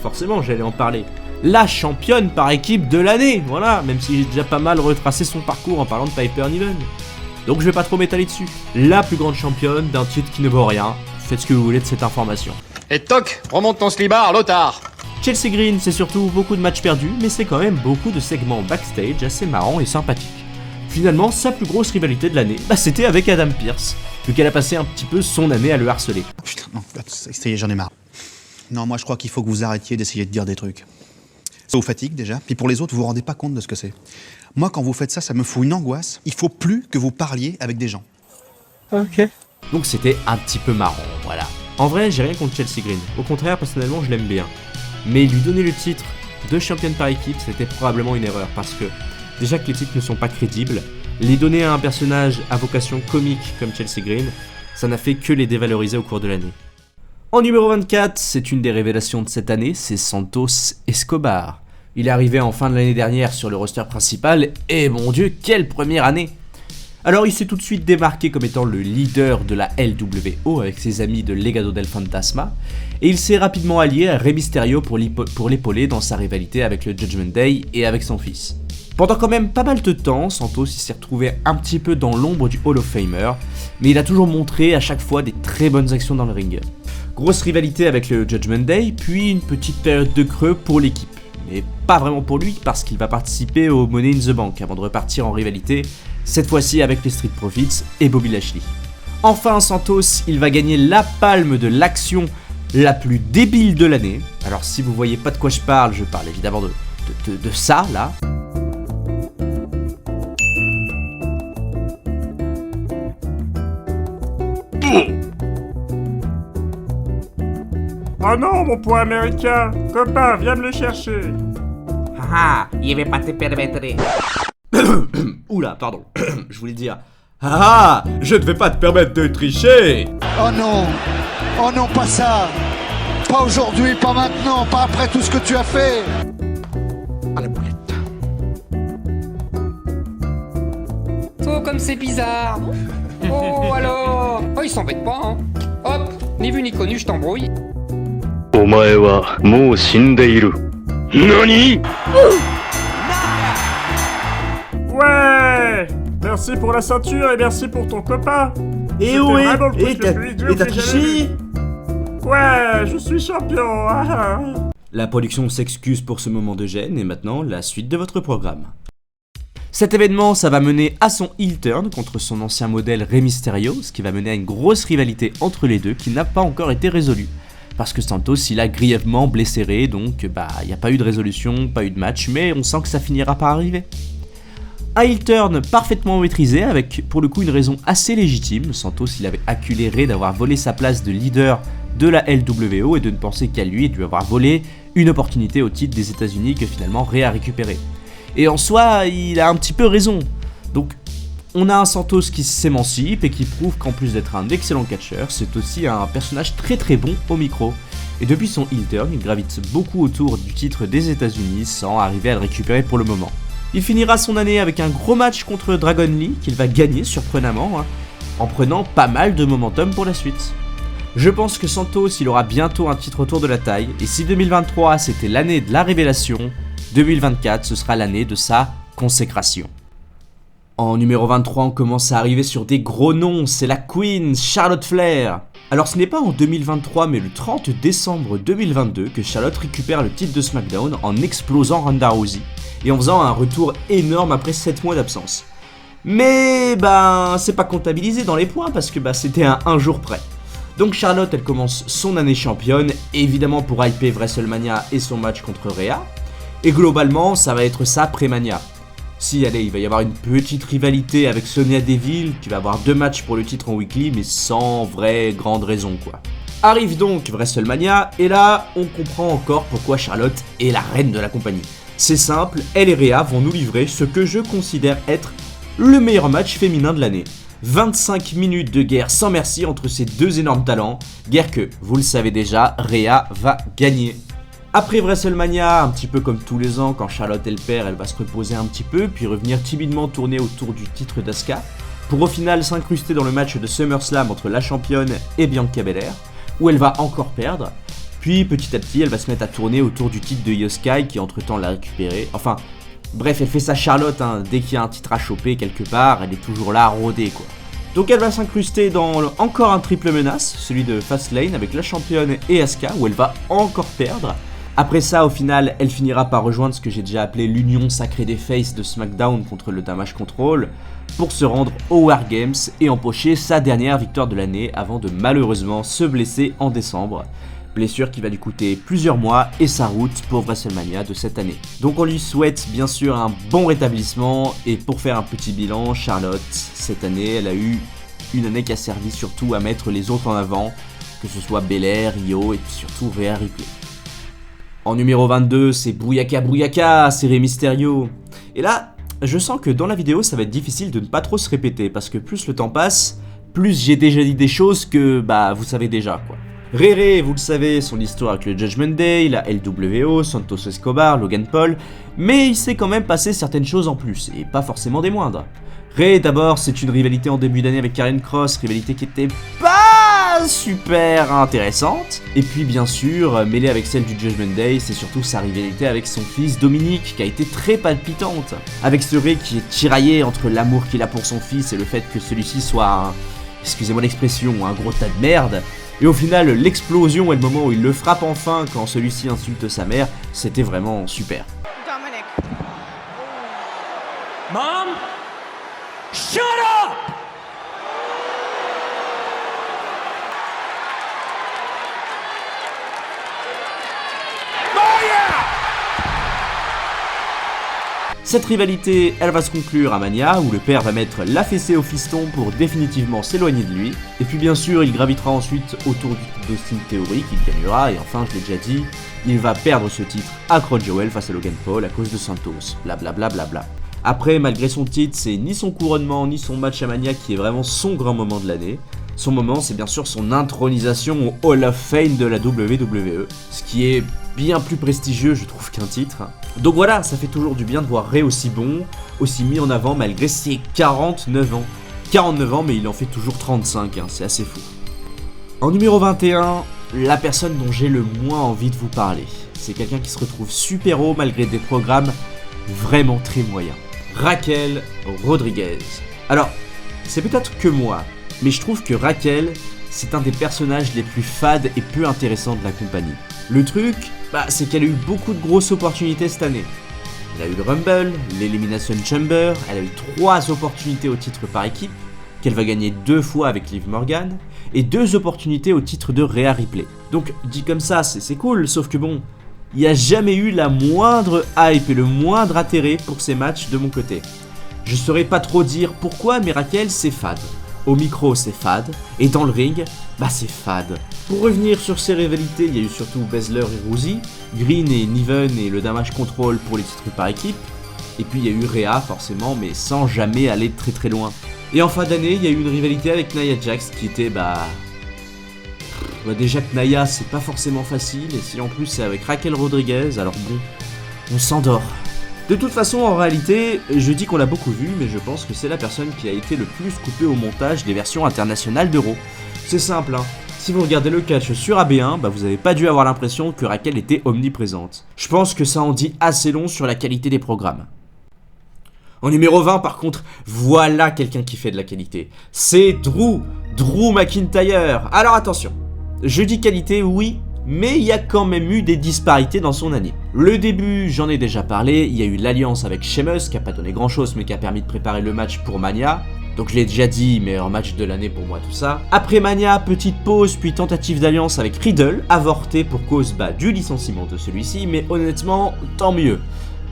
Forcément, j'allais en parler. La championne par équipe de l'année, voilà, même si j'ai déjà pas mal retracé son parcours en parlant de Piper Niven. Donc je vais pas trop m'étaler dessus. La plus grande championne d'un titre qui ne vaut rien. Faites ce que vous voulez de cette information. Et toc, remonte ton slibard, Lothar. Chelsea Green, c'est surtout beaucoup de matchs perdus, mais c'est quand même beaucoup de segments backstage assez marrants et sympathiques. Finalement, sa plus grosse rivalité de l'année, c'était avec Adam Pearce, vu qu'elle a passé un petit peu son année à le harceler. Putain, non, ça y est, j'en ai marre. Non, moi je crois qu'il faut que vous arrêtiez d'essayer de dire des trucs. Ça vous fatigue déjà, puis pour les autres, vous vous rendez pas compte de ce que c'est. Moi, quand vous faites ça, ça me fout une angoisse. Il faut plus que vous parliez avec des gens. Ok. Donc c'était un petit peu marrant, voilà. En vrai, j'ai rien contre Chelsea Green. Au contraire, personnellement, je l'aime bien. Mais lui donner le titre de championne par équipe, c'était probablement une erreur, parce que déjà que les titres ne sont pas crédibles, les donner à un personnage à vocation comique comme Chelsea Green, ça n'a fait que les dévaloriser au cours de l'année. En numéro 24, c'est une des révélations de cette année, c'est Santos Escobar. Il est arrivé en fin de l'année dernière sur le roster principal, et mon dieu, quelle première année! Alors il s'est tout de suite démarqué comme étant le leader de la LWO avec ses amis de Legado del Fantasma, et il s'est rapidement allié à Rey Mysterio pour l'épauler dans sa rivalité avec le Judgment Day et avec son fils. Pendant quand même pas mal de temps, Santos il s'est retrouvé un petit peu dans l'ombre du Hall of Famer, mais il a toujours montré à chaque fois des très bonnes actions dans le ring. Grosse rivalité avec le Judgment Day, puis une petite période de creux pour l'équipe. Mais pas vraiment pour lui, parce qu'il va participer au Money in the Bank avant de repartir en rivalité, cette fois-ci avec les Street Profits et Bobby Lashley. Enfin, Santos, il va gagner la palme de l'action la plus débile de l'année. Alors si vous voyez pas de quoi je parle évidemment de ça, là. Oh non, mon poids américain! Copain, viens me le chercher! Ah, je vais pas te permettre. Oula, pardon, je voulais dire. Ah, je ne vais pas te permettre de tricher! Oh non! Oh non, pas ça! Pas aujourd'hui, pas maintenant, pas après tout ce que tu as fait! À la boulette. Oh, comme c'est bizarre. Oh, alors. Oh, il s'embête pas, hein. Hop, ni vu ni connu, je t'embrouille. お前はもう死んでいる。何？ Ouais! Merci pour la ceinture et merci pour ton copain! Et C'était ouais, vraiment le truc et le plus dur t'as que j'avais triché? vu. Ouais, je suis champion! Ah. La production s'excuse pour ce moment de gêne et maintenant la suite de votre programme. Cet événement, ça va mener à son heel turn contre son ancien modèle Rey Mysterio, ce qui va mener à une grosse rivalité entre les deux qui n'a pas encore été résolue. Parce que Santos, il a grièvement blessé Rey, donc il n'y a pas eu de résolution, pas eu de match, mais on sent que ça finira par arriver. Un heel turn parfaitement maîtrisé avec pour le coup une raison assez légitime. Santos, il avait acculé Rey d'avoir volé sa place de leader de la LWO et de ne penser qu'à lui et de lui avoir volé une opportunité au titre des États-Unis que finalement Rey a récupéré. Et en soi, il a un petit peu raison. Donc, on a un Santos qui s'émancipe et qui prouve qu'en plus d'être un excellent catcheur, c'est aussi un personnage très très bon au micro. Et depuis son heel turn, il gravite beaucoup autour du titre des États-Unis sans arriver à le récupérer pour le moment. Il finira son année avec un gros match contre Dragon Lee qu'il va gagner surprenamment, en prenant pas mal de momentum pour la suite. Je pense que Santos, il aura bientôt un titre autour de la taille, et si 2023 c'était l'année de la révélation, 2024 ce sera l'année de sa consécration. En numéro 23, on commence à arriver sur des gros noms, c'est la Queen, Charlotte Flair. Alors ce n'est pas en 2023 mais le 30 décembre 2022 que Charlotte récupère le titre de SmackDown en explosant Ronda Rousey et en faisant un retour énorme après 7 mois d'absence. Mais c'est pas comptabilisé dans les points parce que c'était à un jour près. Donc Charlotte, elle commence son année championne, évidemment pour hyper WrestleMania et son match contre Rhea. Et globalement, ça va être ça pré-Mania. Si, allez, il va y avoir une petite rivalité avec Sonya Deville, qui va avoir 2 matchs pour le titre en weekly, mais sans vraie grande raison, quoi. Arrive donc WrestleMania, et là, on comprend encore pourquoi Charlotte est la reine de la compagnie. C'est simple, elle et Rhea vont nous livrer ce que je considère être le meilleur match féminin de l'année. 25 minutes de guerre sans merci entre ces deux énormes talents, guerre que, vous le savez déjà, Rhea va gagner. Après WrestleMania, un petit peu comme tous les ans, quand Charlotte elle perd, elle va se reposer un petit peu, puis revenir timidement tourner autour du titre d'Asuka, pour au final s'incruster dans le match de SummerSlam entre la championne et Bianca Belair, où elle va encore perdre, puis petit à petit elle va se mettre à tourner autour du titre de Io Sky qui entre temps l'a récupéré, enfin bref elle fait sa Charlotte, dès qu'il y a un titre à choper quelque part, elle est toujours là à rôder quoi. Donc elle va s'incruster dans encore un triple menace, celui de Fastlane avec la championne et Asuka, où elle va encore perdre. Après ça, au final, elle finira par rejoindre ce que j'ai déjà appelé l'union sacrée des faces de SmackDown contre le Damage Control pour se rendre au War Games et empocher sa dernière victoire de l'année avant de malheureusement se blesser en décembre. Blessure qui va lui coûter plusieurs mois et sa route pour WrestleMania de cette année. Donc on lui souhaite bien sûr un bon rétablissement et pour faire un petit bilan, Charlotte, cette année, elle a eu une année qui a servi surtout à mettre les autres en avant, que ce soit Belair, Io et puis surtout Rhea Ripley. En numéro 22, c'est Bouyaka, c'est Rey Mysterio. Et là, je sens que dans la vidéo, ça va être difficile de ne pas trop se répéter, parce que plus le temps passe, plus j'ai déjà dit des choses que, vous savez déjà, quoi. Rey, vous le savez, son histoire avec le Judgment Day, la LWO, Santos Escobar, Logan Paul, mais il s'est quand même passé certaines choses en plus, et pas forcément des moindres. Ray, d'abord, c'est une rivalité en début d'année avec Karrion Kross, rivalité qui était pas super intéressante. Et puis bien sûr, mêlée avec celle du Judgment Day, c'est surtout sa rivalité avec son fils Dominic qui a été très palpitante. Avec ce Ray qui est tiraillé entre l'amour qu'il a pour son fils et le fait que celui-ci soit excusez-moi l'expression, un gros tas de merde. Et au final, l'explosion et le moment où il le frappe enfin quand celui-ci insulte sa mère, c'était vraiment super. Dominic. Mom? Shut up! Cette rivalité, elle va se conclure à Mania, où le père va mettre la fessée au fiston pour définitivement s'éloigner de lui. Et puis bien sûr, il gravitera ensuite autour du titre d'Austin Theory, qu'il gagnera, et enfin, je l'ai déjà dit, il va perdre ce titre à Crown Jewel face à Logan Paul à cause de Santos, blablabla. Après, malgré son titre, c'est ni son couronnement, ni son match à Mania qui est vraiment son grand moment de l'année. Son moment, c'est bien sûr son intronisation au Hall of Fame de la WWE, ce qui est bien plus prestigieux, je trouve, qu'un titre. Donc voilà, ça fait toujours du bien de voir Ray aussi bon, aussi mis en avant malgré ses 49 ans. 49 ans, mais il en fait toujours 35, hein, c'est assez fou. En numéro 21, la personne dont j'ai le moins envie de vous parler. C'est quelqu'un qui se retrouve super haut malgré des programmes vraiment très moyens. Raquel Rodriguez. Alors, c'est peut-être que moi, mais je trouve que Raquel, c'est un des personnages les plus fades et peu intéressants de la compagnie. Le truc, c'est qu'elle a eu beaucoup de grosses opportunités cette année. Elle a eu le Rumble, l'Elimination Chamber, elle a eu 3 opportunités au titre par équipe, qu'elle va gagner 2 fois avec Liv Morgan, et 2 opportunités au titre de Rhea Ripley. Donc, dit comme ça, c'est cool, sauf que bon, il n'y a jamais eu la moindre hype et le moindre intérêt pour ces matchs de mon côté. Je saurais pas trop dire pourquoi, mais Raquel, c'est fade. Au micro, c'est fade, et dans le ring, c'est fade. Pour revenir sur ces rivalités, il y a eu surtout Baszler et Rousey, Green et Niven et le Damage Control pour les titres par équipe, et puis il y a eu Rhea forcément, mais sans jamais aller très très loin. Et en fin d'année, il y a eu une rivalité avec Nia Jax qui était déjà que Nia c'est pas forcément facile, et si en plus c'est avec Raquel Rodriguez, alors bon, on s'endort. De toute façon, en réalité, je dis qu'on l'a beaucoup vu, mais je pense que c'est la personne qui a été le plus coupée au montage des versions internationales d'Euro. C'est simple, hein. Si vous regardez le catch sur AB1, vous avez pas dû avoir l'impression que Raquel était omniprésente. Je pense que ça en dit assez long sur la qualité des programmes. En numéro 20, par contre, voilà quelqu'un qui fait de la qualité. C'est Drew McIntyre. Alors attention, je dis qualité, oui, mais il y a quand même eu des disparités dans son année. Le début, j'en ai déjà parlé, il y a eu l'alliance avec Sheamus, qui a pas donné grand chose, mais qui a permis de préparer le match pour Mania. Donc je l'ai déjà dit, meilleur match de l'année pour moi, tout ça. Après Mania, petite pause, puis tentative d'alliance avec Riddle, avortée pour cause du licenciement de celui-ci, mais honnêtement, tant mieux.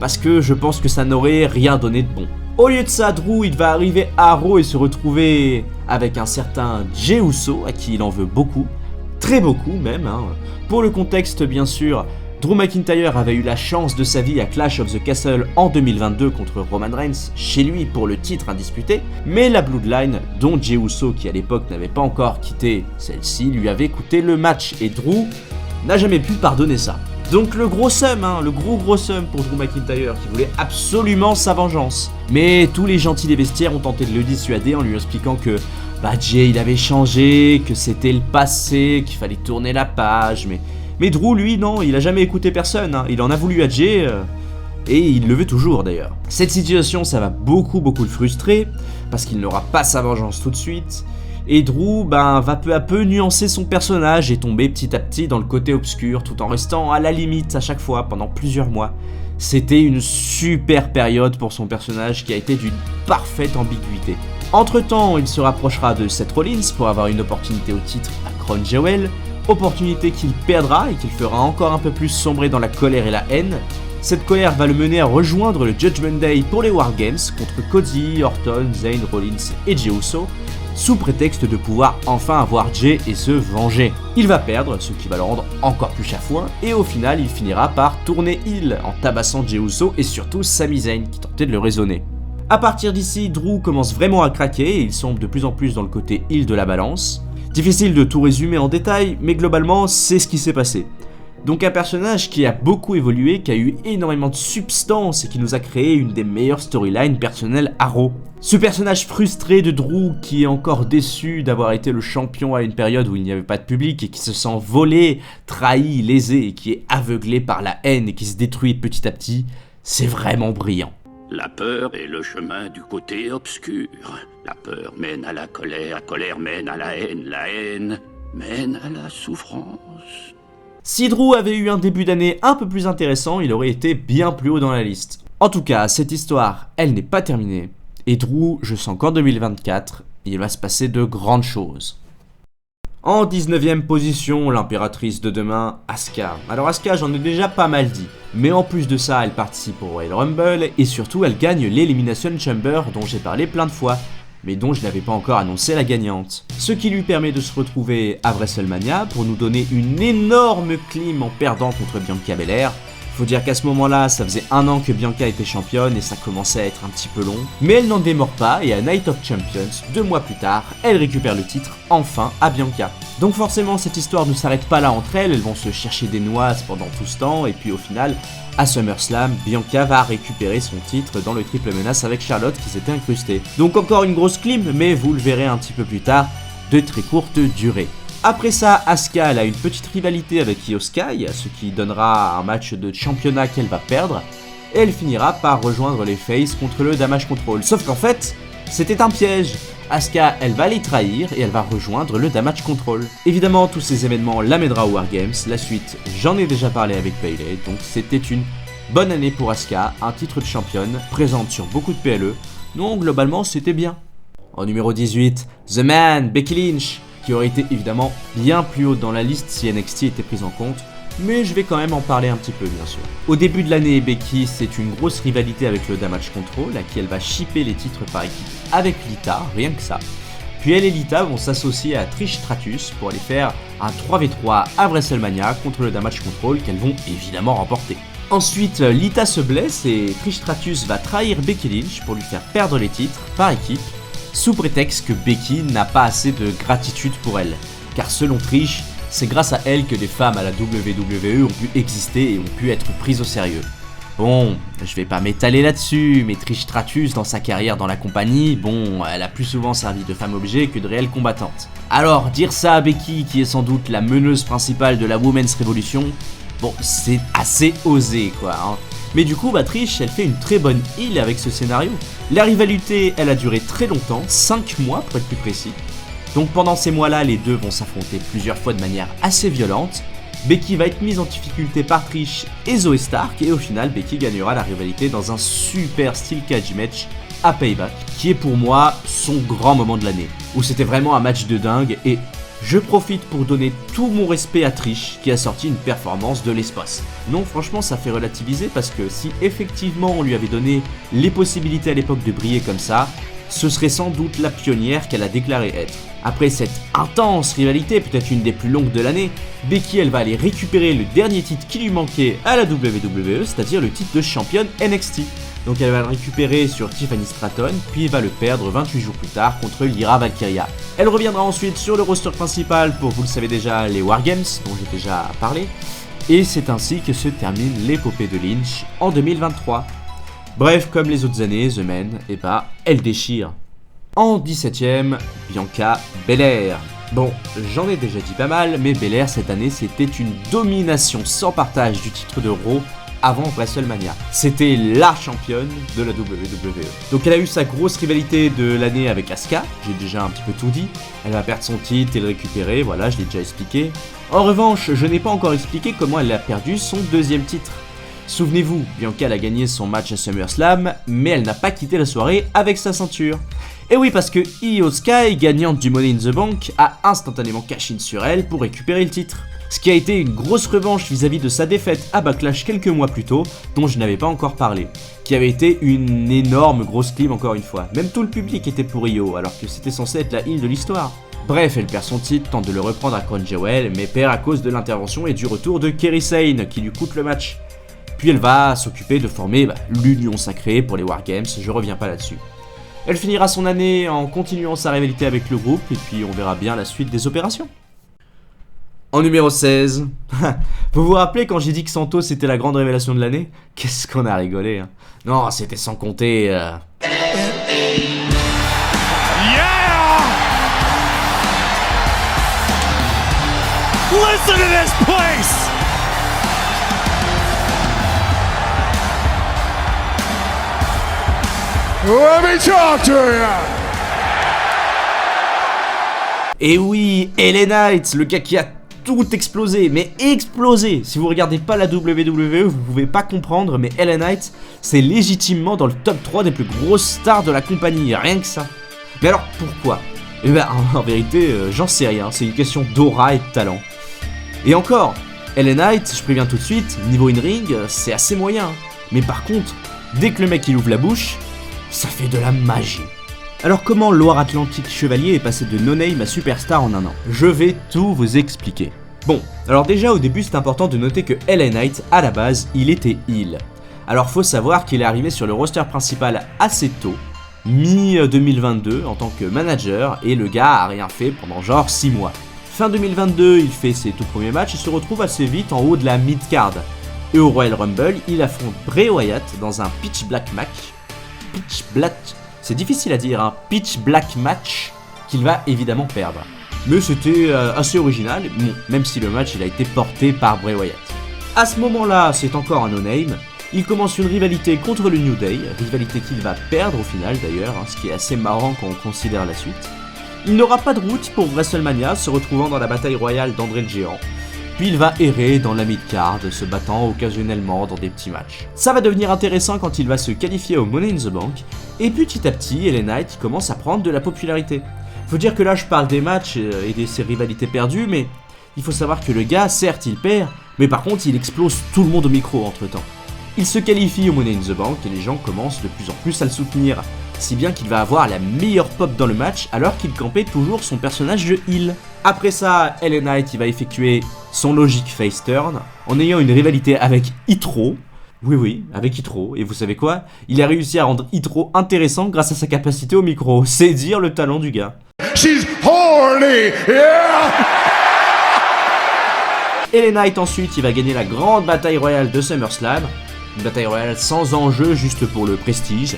Parce que je pense que ça n'aurait rien donné de bon. Au lieu de ça, Drew, il va arriver à Raw et se retrouver avec un certain Jey Uso, à qui il en veut beaucoup. Très beaucoup même, hein. Pour le contexte, bien sûr, Drew McIntyre avait eu la chance de sa vie à Clash of the Castle en 2022 contre Roman Reigns, chez lui pour le titre indisputé, mais la Bloodline, dont Jey Uso, qui à l'époque n'avait pas encore quitté celle-ci, lui avait coûté le match, et Drew n'a jamais pu pardonner ça. Donc le gros seum, le gros seum pour Drew McIntyre, qui voulait absolument sa vengeance. Mais tous les gentils des vestiaires ont tenté de le dissuader en lui expliquant que Jey il avait changé, que c'était le passé, qu'il fallait tourner la page, mais Drew, lui, non, il a jamais écouté personne, il en a voulu à Jey, et il le veut toujours d'ailleurs. Cette situation, ça va beaucoup le frustrer, parce qu'il n'aura pas sa vengeance tout de suite, et Drew, va peu à peu nuancer son personnage et tomber petit à petit dans le côté obscur, tout en restant à la limite à chaque fois pendant plusieurs mois. C'était une super période pour son personnage qui a été d'une parfaite ambiguïté. Entre-temps, il se rapprochera de Seth Rollins pour avoir une opportunité au titre à Crown Jewel, opportunité qu'il perdra et qu'il fera encore un peu plus sombrer dans la colère et la haine. Cette colère va le mener à rejoindre le Judgment Day pour les War Games contre Cody, Orton, Zayn, Rollins et Jey Uso, sous prétexte de pouvoir enfin avoir Jey et se venger. Il va perdre, ce qui va le rendre encore plus chafouin, et au final il finira par tourner heel en tabassant Jey Uso et surtout Sami Zayn qui tentait de le raisonner. A partir d'ici, Drew commence vraiment à craquer et il semble de plus en plus dans le côté heel de la balance. Difficile de tout résumer en détail, mais globalement c'est ce qui s'est passé. Donc un personnage qui a beaucoup évolué, qui a eu énormément de substance et qui nous a créé une des meilleures storylines personnelles à Raw. Ce personnage frustré de Drew qui est encore déçu d'avoir été le champion à une période où il n'y avait pas de public et qui se sent volé, trahi, lésé et qui est aveuglé par la haine et qui se détruit petit à petit, c'est vraiment brillant. La peur est le chemin du côté obscur. La peur mène à la colère mène à la haine mène à la souffrance. Si Drew avait eu un début d'année un peu plus intéressant, il aurait été bien plus haut dans la liste. En tout cas, cette histoire, elle n'est pas terminée. Et Drew, je sens qu'en 2024, il va se passer de grandes choses. En 19ème position, l'impératrice de demain, Asuka. Alors Asuka, j'en ai déjà pas mal dit. Mais en plus de ça, elle participe au Royal Rumble et surtout elle gagne l'Elimination Chamber dont j'ai parlé plein de fois, mais dont je n'avais pas encore annoncé la gagnante. Ce qui lui permet de se retrouver à WrestleMania pour nous donner une énorme clim en perdant contre Bianca Belair. Faut dire qu'à ce moment-là, ça faisait 1 an que Bianca était championne et ça commençait à être un petit peu long. Mais elle n'en démord pas et à Night of Champions, 2 mois plus tard, elle récupère le titre enfin à Bianca. Donc forcément, cette histoire ne s'arrête pas là entre elles vont se chercher des noises pendant tout ce temps et puis au final, à SummerSlam, Bianca va récupérer son titre dans le triple menace avec Charlotte qui s'était incrustée. Donc encore une grosse clim, mais vous le verrez un petit peu plus tard, de très courte durée. Après ça, Asuka elle a une petite rivalité avec Io Sky, ce qui donnera un match de championnat qu'elle va perdre, et elle finira par rejoindre les Faces contre le Damage Control. Sauf qu'en fait, c'était un piège. Asuka, elle va les trahir et elle va rejoindre le Damage Control. Évidemment, tous ces événements l'amènera au Wargames, la suite, j'en ai déjà parlé avec Bayley, donc c'était une bonne année pour Asuka, un titre de championne, présente sur beaucoup de PLE, donc globalement c'était bien. En numéro 18, The Man, Becky Lynch, qui aurait été évidemment bien plus haut dans la liste si NXT était prise en compte, mais je vais quand même en parler un petit peu bien sûr. Au début de l'année, Becky c'est une grosse rivalité avec le Damage Control, à qui elle va shipper les titres par équipe avec Lita, rien que ça. Puis elle et Lita vont s'associer à Trish Stratus pour aller faire un 3v3 à WrestleMania contre le Damage Control qu'elles vont évidemment remporter. Ensuite, Lita se blesse et Trish Stratus va trahir Becky Lynch pour lui faire perdre les titres par équipe, sous prétexte que Becky n'a pas assez de gratitude pour elle. Car selon Trish, c'est grâce à elle que des femmes à la WWE ont pu exister et ont pu être prises au sérieux. Bon, je vais pas m'étaler là-dessus, mais Trish Stratus dans sa carrière dans la compagnie, bon, elle a plus souvent servi de femme objet que de réelle combattante. Alors, dire ça à Becky, qui est sans doute la meneuse principale de la Women's Revolution, bon, c'est assez osé quoi, hein. Mais du coup, Trish, elle fait une très bonne heel avec ce scénario. La rivalité, elle a duré très longtemps, 5 mois pour être plus précis. Donc pendant ces mois-là, les deux vont s'affronter plusieurs fois de manière assez violente. Becky va être mise en difficulté par Trish et Zoe Stark, et au final, Becky gagnera la rivalité dans un super style cage match à Payback, qui est pour moi son grand moment de l'année, où c'était vraiment un match de dingue, et je profite pour donner tout mon respect à Trish qui a sorti une performance de l'espace. Non, franchement, ça fait relativiser parce que si effectivement on lui avait donné les possibilités à l'époque de briller comme ça, ce serait sans doute la pionnière qu'elle a déclaré être. Après cette intense rivalité, peut-être une des plus longues de l'année, Becky elle va aller récupérer le dernier titre qui lui manquait à la WWE, c'est-à-dire le titre de championne NXT. Donc elle va le récupérer sur Tiffany Stratton, puis va le perdre 28 jours plus tard contre Lyra Valkyria. Elle reviendra ensuite sur le roster principal pour, vous le savez déjà, les Wargames, dont j'ai déjà parlé. Et c'est ainsi que se termine l'épopée de Lynch en 2023. Bref, comme les autres années, The Man, elle déchire. En 17ème, Bianca Belair. Bon, j'en ai déjà dit pas mal, mais Belair cette année c'était une domination sans partage du titre de Raw avant WrestleMania. C'était la championne de la WWE. Donc elle a eu sa grosse rivalité de l'année avec Asuka, j'ai déjà un petit peu tout dit. Elle va perdre son titre et le récupérer, voilà, je l'ai déjà expliqué. En revanche, je n'ai pas encore expliqué comment elle a perdu son deuxième titre. Souvenez-vous, Bianca a gagné son match à SummerSlam, mais elle n'a pas quitté la soirée avec sa ceinture. Et oui, parce que Io Sky, gagnante du Money in the Bank, a instantanément cash in sur elle pour récupérer le titre. Ce qui a été une grosse revanche vis-à-vis de sa défaite à Backlash quelques mois plus tôt, dont je n'avais pas encore parlé, qui avait été une énorme grosse clim encore une fois. Même tout le public était pour Io, alors que c'était censé être la heel de l'histoire. Bref, elle perd son titre, tente de le reprendre à Crown Jewel, mais perd à cause de l'intervention et du retour de Kairi Sane, qui lui coûte le match. Puis elle va s'occuper de former l'union sacrée pour les Wargames, je reviens pas là-dessus. Elle finira son année en continuant sa rivalité avec le groupe, et puis on verra bien la suite des opérations. En numéro 16, vous vous rappelez quand j'ai dit que Santos était la grande révélation de l'année? Qu'est-ce qu'on a rigolé, hein. Non, c'était sans compter... Listen to this place! Let me talk to you. Et oui, LA Knight, le gars qui a tout explosé, mais explosé. Si vous regardez pas la WWE, vous pouvez pas comprendre, mais LA Knight, c'est légitimement dans le top 3 des plus grosses stars de la compagnie, rien que ça. Mais alors, pourquoi? Eh ben, en vérité, j'en sais rien, c'est une question d'aura et de talent. Et encore, LA Knight, je préviens tout de suite, niveau in-ring, c'est assez moyen. Mais par contre, dès que le mec il ouvre la bouche, ça fait de la magie. Alors comment Loire-Atlantique Chevalier est passé de no-name à superstar en un an? Je vais tout vous expliquer. Bon, alors déjà au début c'est important de noter que LA Knight, à la base, il était heel. Alors faut savoir qu'il est arrivé sur le roster principal assez tôt, mi-2022 en tant que manager, et le gars a rien fait pendant genre 6 mois. Fin 2022, il fait ses tout premiers matchs et se retrouve assez vite en haut de la mid-card. Et au Royal Rumble, il affronte Bray Wyatt dans un pitch black match. C'est difficile à dire, un pitch black match qu'il va évidemment perdre. Mais c'était assez original, bon, même si le match il a été porté par Bray Wyatt. À ce moment-là, c'est encore un no-name. Il commence une rivalité contre le New Day, rivalité qu'il va perdre au final d'ailleurs, ce qui est assez marrant quand on considère la suite. Il n'aura pas de route pour WrestleMania, se retrouvant dans la bataille royale d'André le Géant. Puis il va errer dans la mid-card, se battant occasionnellement dans des petits matchs. Ça va devenir intéressant quand il va se qualifier au Money in the Bank, et petit à petit, LA Knight commence à prendre de la popularité. Faut dire que là je parle des matchs et de ses rivalités perdues, mais il faut savoir que le gars, certes il perd, mais par contre il explose tout le monde au micro entre temps. Il se qualifie au Money in the Bank et les gens commencent de plus en plus à le soutenir, si bien qu'il va avoir la meilleure pop dans le match alors qu'il campait toujours son personnage de heel. Après ça, LA Knight il va effectuer son logique face turn en ayant une rivalité avec Hitro. Oui, avec Hitro. Et vous savez quoi? Il a réussi à rendre Hitro intéressant grâce à sa capacité au micro. C'est dire le talent du gars. She's horny, yeah. LA Knight ensuite, il va gagner la grande bataille royale de SummerSlam. Une bataille royale sans enjeu, juste pour le prestige.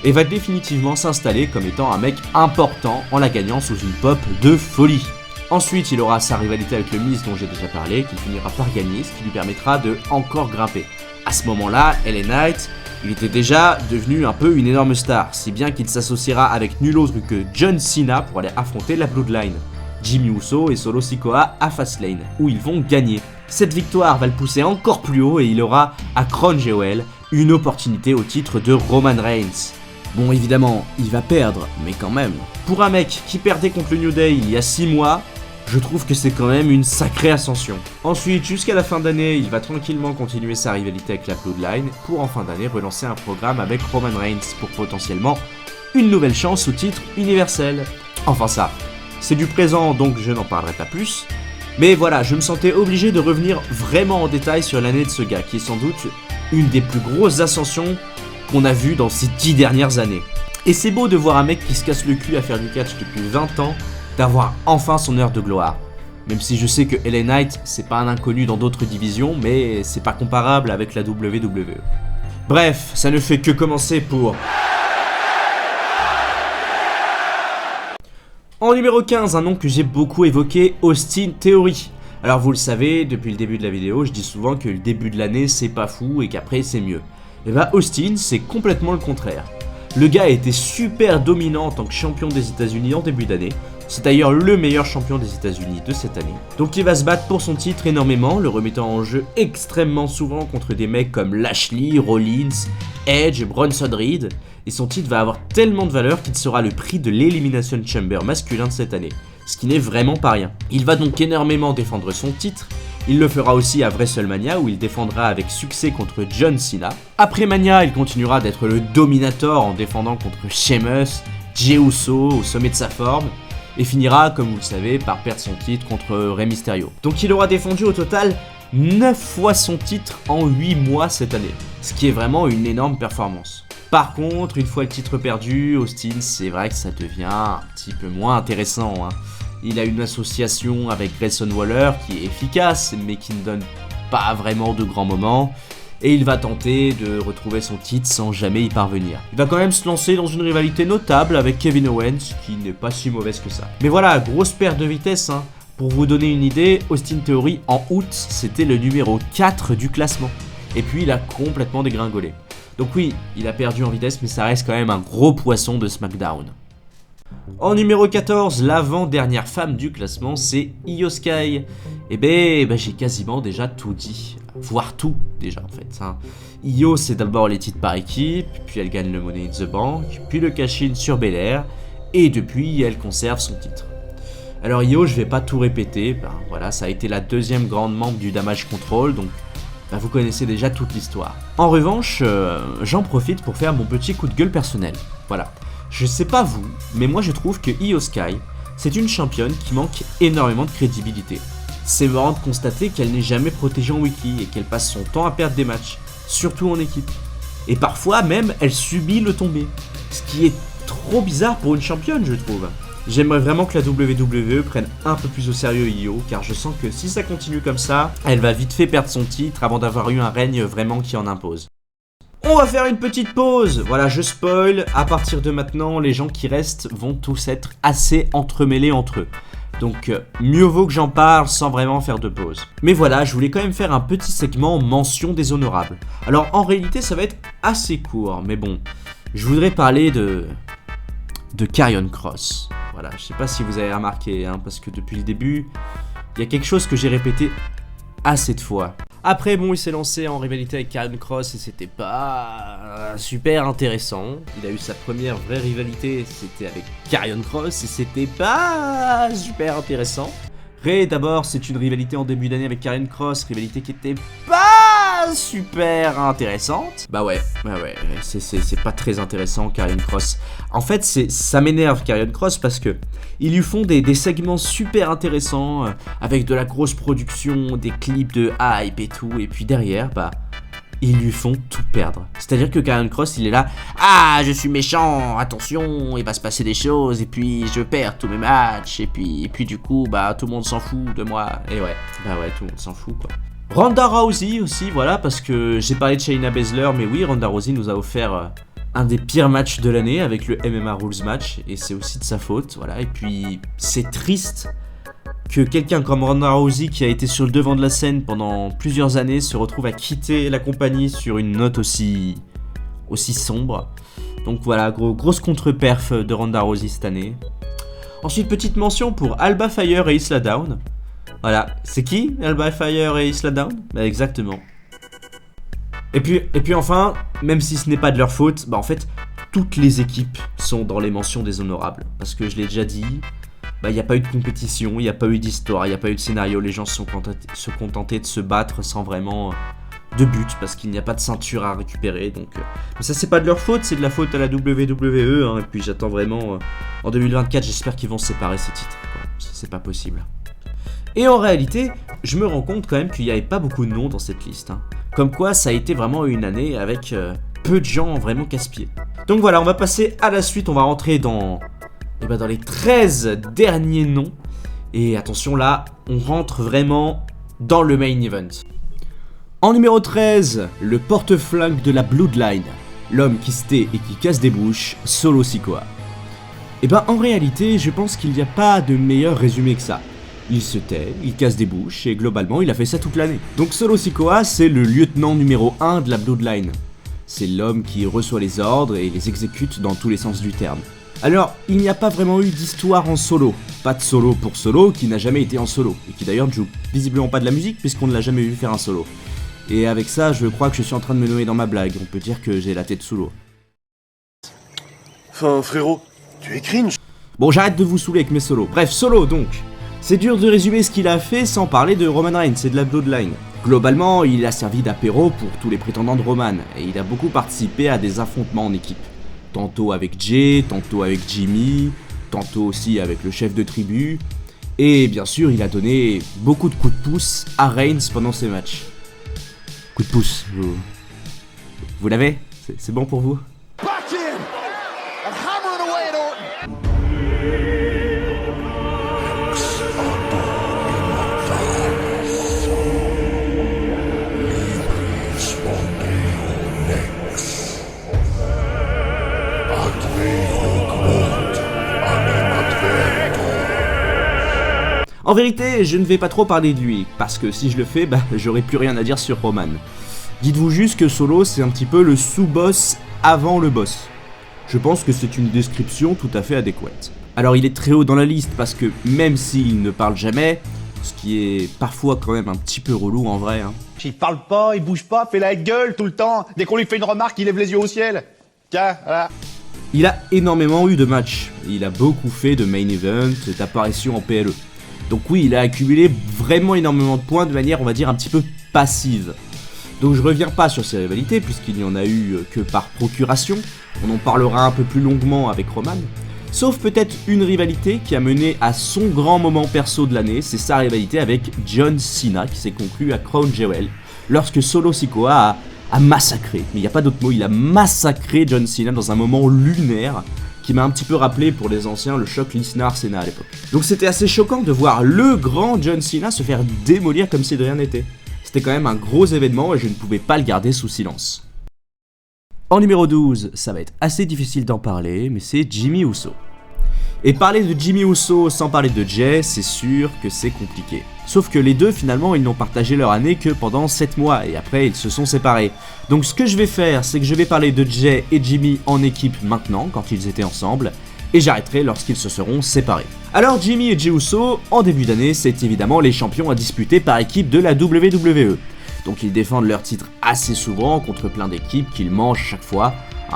Et va définitivement s'installer comme étant un mec important en la gagnant sous une pop de folie. Ensuite, il aura sa rivalité avec le Miz dont j'ai déjà parlé, qu'il finira par gagner, ce qui lui permettra de encore grimper. À ce moment-là, LA Knight, il était déjà devenu un peu une énorme star, si bien qu'il s'associera avec nul autre que John Cena pour aller affronter la Bloodline, Jimmy Uso et Solo Sikoa à Fastlane, où ils vont gagner. Cette victoire va le pousser encore plus haut et il aura, à Crown Jewel, une opportunité au titre de Roman Reigns. Bon, évidemment, il va perdre, mais quand même. Pour un mec qui perdait contre le New Day il y a 6 mois, je trouve que c'est quand même une sacrée ascension. Ensuite, jusqu'à la fin d'année, il va tranquillement continuer sa rivalité avec la Bloodline pour en fin d'année relancer un programme avec Roman Reigns pour potentiellement une nouvelle chance au titre universel. Enfin ça, c'est du présent donc je n'en parlerai pas plus. Mais voilà, je me sentais obligé de revenir vraiment en détail sur l'année de ce gars qui est sans doute une des plus grosses ascensions qu'on a vues dans ces 10 dernières années. Et c'est beau de voir un mec qui se casse le cul à faire du catch depuis 20 ans d'avoir enfin son heure de gloire. Même si je sais que LA Knight, c'est pas un inconnu dans d'autres divisions, mais c'est pas comparable avec la WWE. Bref, ça ne fait que commencer pour... En numéro 15, un nom que j'ai beaucoup évoqué, Austin Theory. Alors vous le savez, depuis le début de la vidéo, je dis souvent que le début de l'année c'est pas fou et qu'après c'est mieux. Et bah Austin, c'est complètement le contraire. Le gars a été super dominant en tant que champion des États-Unis en début d'année. C'est d'ailleurs le meilleur champion des États-Unis de cette année. Donc il va se battre pour son titre énormément, le remettant en jeu extrêmement souvent contre des mecs comme Lashley, Rollins, Edge, Bronson Reed. Et son titre va avoir tellement de valeur qu'il sera le prix de l'Elimination Chamber masculin de cette année. Ce qui n'est vraiment pas rien. Il va donc énormément défendre son titre. Il le fera aussi à WrestleMania où il défendra avec succès contre John Cena. Après Mania, il continuera d'être le dominator en défendant contre Sheamus, Jey Uso au sommet de sa forme. Et finira, comme vous le savez, par perdre son titre contre Rey Mysterio. Donc il aura défendu au total 9 fois son titre en 8 mois cette année. Ce qui est vraiment une énorme performance. Par contre, une fois le titre perdu, Austin, c'est vrai que ça devient un petit peu moins intéressant. Il a une association avec Grayson Waller qui est efficace, mais qui ne donne pas vraiment de grands moments. Et il va tenter de retrouver son titre sans jamais y parvenir. Il va quand même se lancer dans une rivalité notable avec Kevin Owens, qui n'est pas si mauvaise que ça. Mais voilà, grosse perte de vitesse, Pour vous donner une idée, Austin Theory en août, c'était le numéro 4 du classement. Et puis il a complètement dégringolé. Donc oui, il a perdu en vitesse, mais ça reste quand même un gros poisson de SmackDown. En numéro 14, l'avant-dernière femme du classement, c'est Io Sky. Et ben j'ai quasiment déjà tout dit. Voire tout, déjà, en fait. Hein. Io, c'est d'abord les titres par équipe, puis elle gagne le Money in the Bank, puis le cash-in sur Belair, et depuis, elle conserve son titre. Alors Io, je vais pas tout répéter, voilà, ça a été la deuxième grande membre du Damage Control, donc vous connaissez déjà toute l'histoire. En revanche, j'en profite pour faire mon petit coup de gueule personnel. Voilà. Je sais pas vous, mais moi je trouve que Io Sky, c'est une championne qui manque énormément de crédibilité. C'est marrant de constater qu'elle n'est jamais protégée en wiki et qu'elle passe son temps à perdre des matchs, surtout en équipe. Et parfois même, elle subit le tombé. Ce qui est trop bizarre pour une championne, je trouve. J'aimerais vraiment que la WWE prenne un peu plus au sérieux Io, car je sens que si ça continue comme ça, elle va vite fait perdre son titre avant d'avoir eu un règne vraiment qui en impose. On va faire une petite pause. Voilà, je spoil, à partir de maintenant, les gens qui restent vont tous être assez entremêlés entre eux. Donc mieux vaut que j'en parle sans vraiment faire de pause. Mais voilà, je voulais quand même faire un petit segment mention des honorables. Alors en réalité, ça va être assez court, mais bon, je voudrais parler de Karrion Kross. Voilà, je sais pas si vous avez remarqué, hein, parce que depuis le début, il y a quelque chose que j'ai répété assez de fois. Après, bon, il s'est lancé en rivalité avec Karrion Kross et c'était pas super intéressant. Il a eu sa première vraie rivalité, c'était avec Karrion Kross et c'était pas super intéressant. D'abord, c'est une rivalité en début d'année avec Karrion Kross, rivalité qui était pas super intéressante. Bah ouais, c'est pas très intéressant Karrion Kross. En fait, ça m'énerve Karrion Kross parce que ils lui font des segments super intéressants avec de la grosse production, des clips de hype et tout, et puis derrière, ils lui font tout perdre. C'est-à-dire que Karrion Kross, il est là, ah, je suis méchant, attention, il va se passer des choses, et puis je perds tous mes matchs, et puis du coup, tout le monde s'en fout de moi. Et ouais, tout le monde s'en fout, quoi. Ronda Rousey aussi, voilà, parce que j'ai parlé de Shayna Baszler, mais oui, Ronda Rousey nous a offert un des pires matchs de l'année avec le MMA Rules match, et c'est aussi de sa faute, voilà, et puis c'est triste que quelqu'un comme Ronda Rousey, qui a été sur le devant de la scène pendant plusieurs années, se retrouve à quitter la compagnie sur une note aussi sombre. Donc voilà, grosse contre-perf de Ronda Rousey cette année. Ensuite, petite mention pour Alba Fire et Isla Dawn. Voilà, c'est qui Alba Fire et Isla Dawn ? Exactement. Et puis enfin, même si ce n'est pas de leur faute, en fait, toutes les équipes sont dans les mentions des honorables. Parce que je l'ai déjà dit, il n'y a pas eu de compétition, il n'y a pas eu d'histoire, il n'y a pas eu de scénario, les gens se sont contentés de se battre sans vraiment de but, parce qu'il n'y a pas de ceinture à récupérer, donc... Mais ça, c'est pas de leur faute, c'est de la faute à la WWE, hein, et puis j'attends vraiment... en 2024, j'espère qu'ils vont se séparer ces titres, quoi. C'est pas possible. Et en réalité, je me rends compte quand même qu'il n'y avait pas beaucoup de noms dans cette liste, hein. Comme quoi, ça a été vraiment une année avec peu de gens vraiment casse-pieds. Donc voilà, on va passer à la suite, on va rentrer dans les 13 derniers noms. Et attention là, on rentre vraiment dans le main event. En numéro 13, le porte-flingue de la Bloodline, l'homme qui se tait et qui casse des bouches, Solo Sikoa. En réalité, je pense qu'il n'y a pas de meilleur résumé que ça. Il se tait, il casse des bouches et globalement il a fait ça toute l'année. Donc Solo Sikoa, c'est le lieutenant numéro 1 de la Bloodline. C'est l'homme qui reçoit les ordres et les exécute dans tous les sens du terme. Alors, il n'y a pas vraiment eu d'histoire en solo. Pas de solo pour Solo qui n'a jamais été en solo. Et qui d'ailleurs ne joue visiblement pas de la musique puisqu'on ne l'a jamais vu faire un solo. Et avec ça, je crois que je suis en train de me noyer dans ma blague. On peut dire que j'ai la tête sous l'eau. Enfin, frérot, tu es cringe. Bon, j'arrête de vous saouler avec mes solos. Bref, Solo donc. C'est dur de résumer ce qu'il a fait sans parler de Roman Reigns et de la Bloodline. Globalement, il a servi d'apéro pour tous les prétendants de Roman, et il a beaucoup participé à des affrontements en équipe. Tantôt avec Jay, tantôt avec Jimmy, tantôt aussi avec le chef de tribu, et bien sûr, il a donné beaucoup de coups de pouce à Reigns pendant ses matchs. Coup de pouce, vous l'avez ? C'est bon pour vous ? En vérité, je ne vais pas trop parler de lui, parce que si je le fais, j'aurai plus rien à dire sur Roman. Dites-vous juste que Solo, c'est un petit peu le sous-boss avant le boss. Je pense que c'est une description tout à fait adéquate. Alors il est très haut dans la liste parce que même s'il ne parle jamais, ce qui est parfois quand même un petit peu relou en vrai. Il parle pas, il bouge pas, fait la gueule tout le temps. Dès qu'on lui fait une remarque, il lève les yeux au ciel. Tiens, voilà. Il a énormément eu de matchs. Il a beaucoup fait de main event, d'apparitions en PLE. Donc oui, il a accumulé vraiment énormément de points de manière, on va dire, un petit peu passive. Donc je reviens pas sur ses rivalités puisqu'il n'y en a eu que par procuration. On en parlera un peu plus longuement avec Roman. Sauf peut-être une rivalité qui a mené à son grand moment perso de l'année, c'est sa rivalité avec John Cena qui s'est conclue à Crown Jewel lorsque Solo Sikoa a massacré, mais il n'y a pas d'autre mot, il a massacré John Cena dans un moment lunaire qui m'a un petit peu rappelé pour les anciens le choc Lesnar-Cena à l'époque. Donc c'était assez choquant de voir le grand John Cena se faire démolir comme si de rien n'était. C'était quand même un gros événement et je ne pouvais pas le garder sous silence. En numéro 12, ça va être assez difficile d'en parler, mais c'est Jimmy Uso. Et parler de Jimmy Uso sans parler de Jay, c'est sûr que c'est compliqué. Sauf que les deux, finalement, ils n'ont partagé leur année que pendant 7 mois, et après, ils se sont séparés. Donc ce que je vais faire, c'est que je vais parler de Jay et Jimmy en équipe maintenant, quand ils étaient ensemble, et j'arrêterai lorsqu'ils se seront séparés. Alors Jimmy et Jey Uso, en début d'année, c'est évidemment les champions à disputer par équipe de la WWE. Donc ils défendent leur titre assez souvent contre plein d'équipes qu'ils mangent à chaque fois,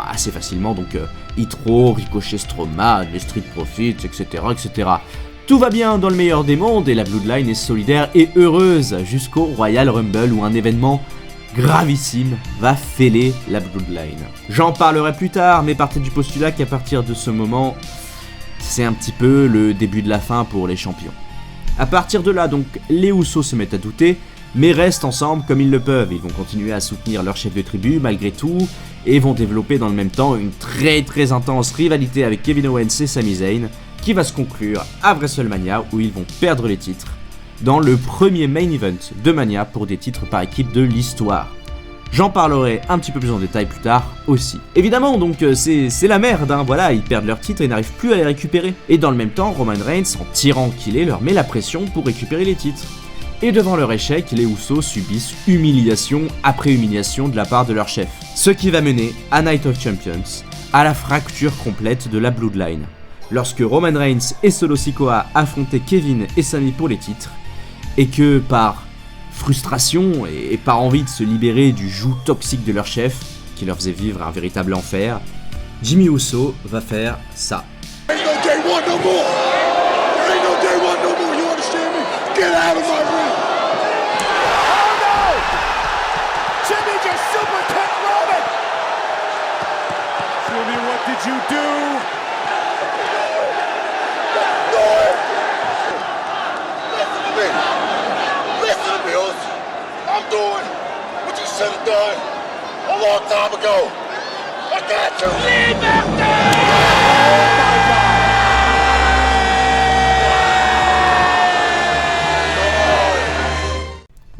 assez facilement, donc Hitro, Ricochet, Strowman, les Street Profits, etc., etc. Tout va bien dans le meilleur des mondes et la Bloodline est solidaire et heureuse jusqu'au Royal Rumble où un événement gravissime va fêler la Bloodline. J'en parlerai plus tard, mais partez du postulat qu'à partir de ce moment, c'est un petit peu le début de la fin pour les champions. À partir de là, donc, les Usos se mettent à douter, mais restent ensemble comme ils le peuvent. Ils vont continuer à soutenir leur chef de tribu malgré tout, et vont développer dans le même temps une très intense rivalité avec Kevin Owens et Sami Zayn, qui va se conclure à WrestleMania où ils vont perdre les titres, dans le premier main event de Mania pour des titres par équipe de l'histoire. J'en parlerai un petit peu plus en détail plus tard aussi. Évidemment, donc c'est la merde, voilà, ils perdent leurs titres et n'arrivent plus à les récupérer. Et dans le même temps, Roman Reigns, en tyran qu'il est, leur met la pression pour récupérer les titres. Et devant leur échec, les Usos subissent humiliation après humiliation de la part de leur chef. Ce qui va mener à Night of Champions, à la fracture complète de la Bloodline. Lorsque Roman Reigns et Solo Sikoa affrontaient Kevin et Sami pour les titres, et que par frustration et par envie de se libérer du joug toxique de leur chef, qui leur faisait vivre un véritable enfer, Jimmy Uso va faire ça.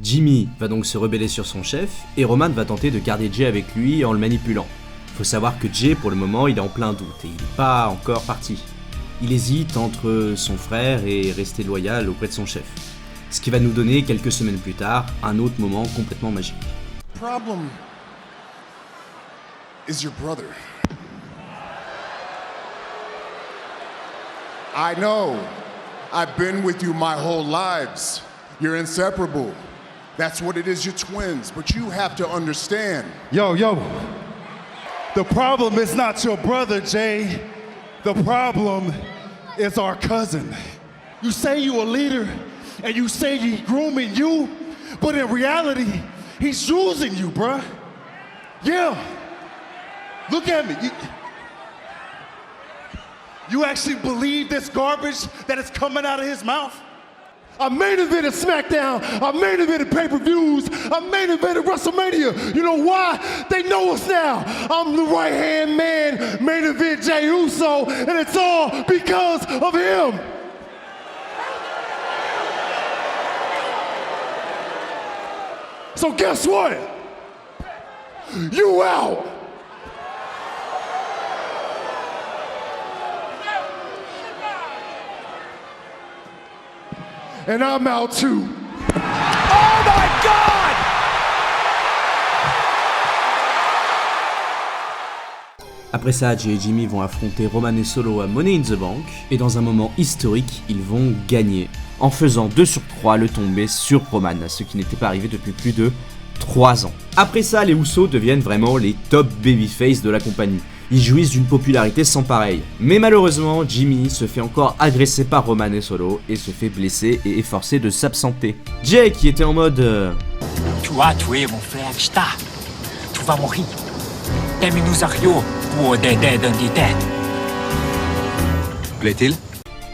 Jimmy va donc se rebeller sur son chef et Roman va tenter de garder Jey avec lui en le manipulant. Faut savoir que Jey pour le moment il est en plein doute et il n'est pas encore parti. Il hésite entre son frère et rester loyal auprès de son chef. Ce qui va nous donner quelques semaines plus tard un autre moment complètement magique. Problem is your brother. I know. I've been with you my whole lives. You're inseparable. That's what it is, you're twins. But you have to understand. Yo, the problem is not your brother, Jay. The problem is our cousin. You say you're a leader, and you say he's grooming you, but in reality, he's using you, bruh. Yeah. Look at me. You actually believe this garbage that is coming out of his mouth? I main evented SmackDown, I main evented pay-per-views, I main evented WrestleMania. You know why? They know us now. I'm the right-hand man, main event Jey Uso, and it's all because of him. So guess what? You out. and I'm out too. Oh my God! Après ça, Jay et Jimmy vont affronter Roman et Solo à Money in the Bank, et dans un moment historique, ils vont gagner, en faisant 2 sur 3 le tombé sur Roman, ce qui n'était pas arrivé depuis plus de 3 ans. Après ça, les Usos deviennent vraiment les top babyface de la compagnie. Ils jouissent d'une popularité sans pareil. Mais malheureusement, Jimmy se fait encore agresser par Roman et Solo et se fait blesser et est forcé de s'absenter. Jay, qui était en mode Tu as tué mon frère Shita. Tu vas mourir. Terminus Ario pour des identités. Plaît-il?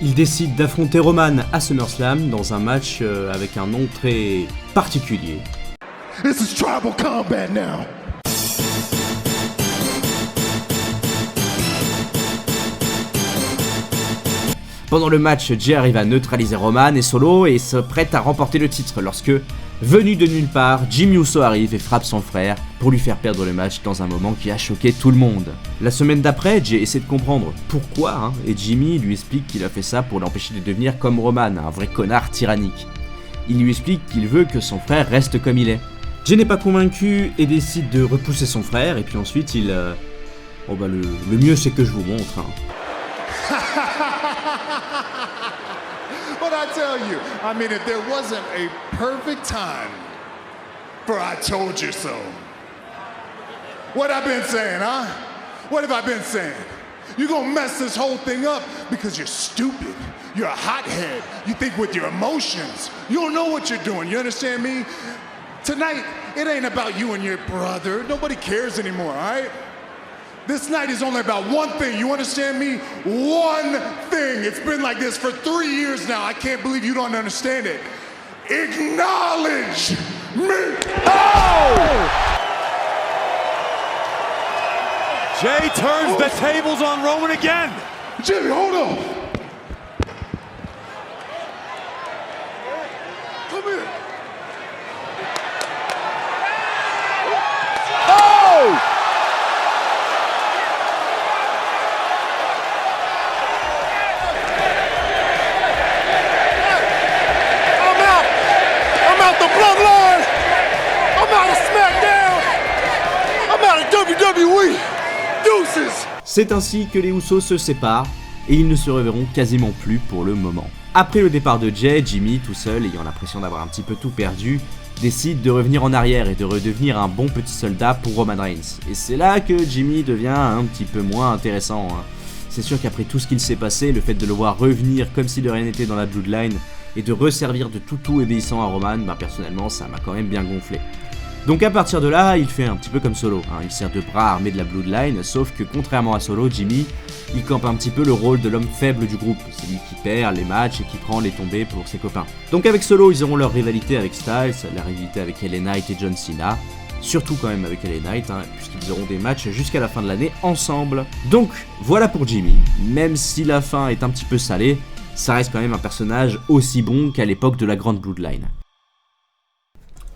il décide d'affronter Roman à SummerSlam dans un match avec un nom très particulier. This is tribal combat now. Pendant le match, Jay arrive à neutraliser Roman et Solo et se prête à remporter le titre lorsque, venu de nulle part, Jimmy Uso arrive et frappe son frère pour lui faire perdre le match dans un moment qui a choqué tout le monde. La semaine d'après, Jay essaie de comprendre pourquoi et Jimmy lui explique qu'il a fait ça pour l'empêcher de devenir comme Roman, un vrai connard tyrannique. Il lui explique qu'il veut que son frère reste comme il est. Jay n'est pas convaincu et décide de repousser son frère et puis ensuite il... le mieux c'est que je vous montre. But I tell you, I mean, if there wasn't a perfect time for I told you so. What I've been saying, huh? What have I been saying? You're gonna mess this whole thing up because you're stupid. You're a hothead. You think with your emotions. You don't know what you're doing. You understand me? Tonight, it ain't about you and your brother. Nobody cares anymore, all right? This night is only about one thing, you understand me? One thing. It's been like this for 3 years now. I can't believe you don't understand it. Acknowledge me! Oh! Jay turns the tables on Roman again. Jimmy, hold on. Come here. Oh! The bloodline. I'm out of SmackDown. I'm out of WWE. Deuces. C'est ainsi que les Usos se séparent et ils ne se reverront quasiment plus pour le moment. Après le départ de Jay, Jimmy, tout seul, ayant l'impression d'avoir un petit peu tout perdu, décide de revenir en arrière et de redevenir un bon petit soldat pour Roman Reigns. Et c'est là que Jimmy devient un petit peu moins intéressant. C'est sûr qu'après tout ce qu'il s'est passé, le fait de le voir revenir comme si de rien n'était dans la Bloodline et de resservir de tout obéissant à Roman, personnellement ça m'a quand même bien gonflé. Donc à partir de là, il fait un petit peu comme Solo, il sert de bras armé de la Bloodline, sauf que contrairement à Solo, Jimmy, il campe un petit peu le rôle de l'homme faible du groupe, c'est lui qui perd les matchs et qui prend les tombées pour ses copains. Donc avec Solo, ils auront leur rivalité avec Styles, la rivalité avec LA Knight et John Cena, surtout quand même avec LA Knight, puisqu'ils auront des matchs jusqu'à la fin de l'année ensemble. Donc voilà pour Jimmy, même si la fin est un petit peu salée, ça reste quand même un personnage aussi bon qu'à l'époque de la grande Bloodline.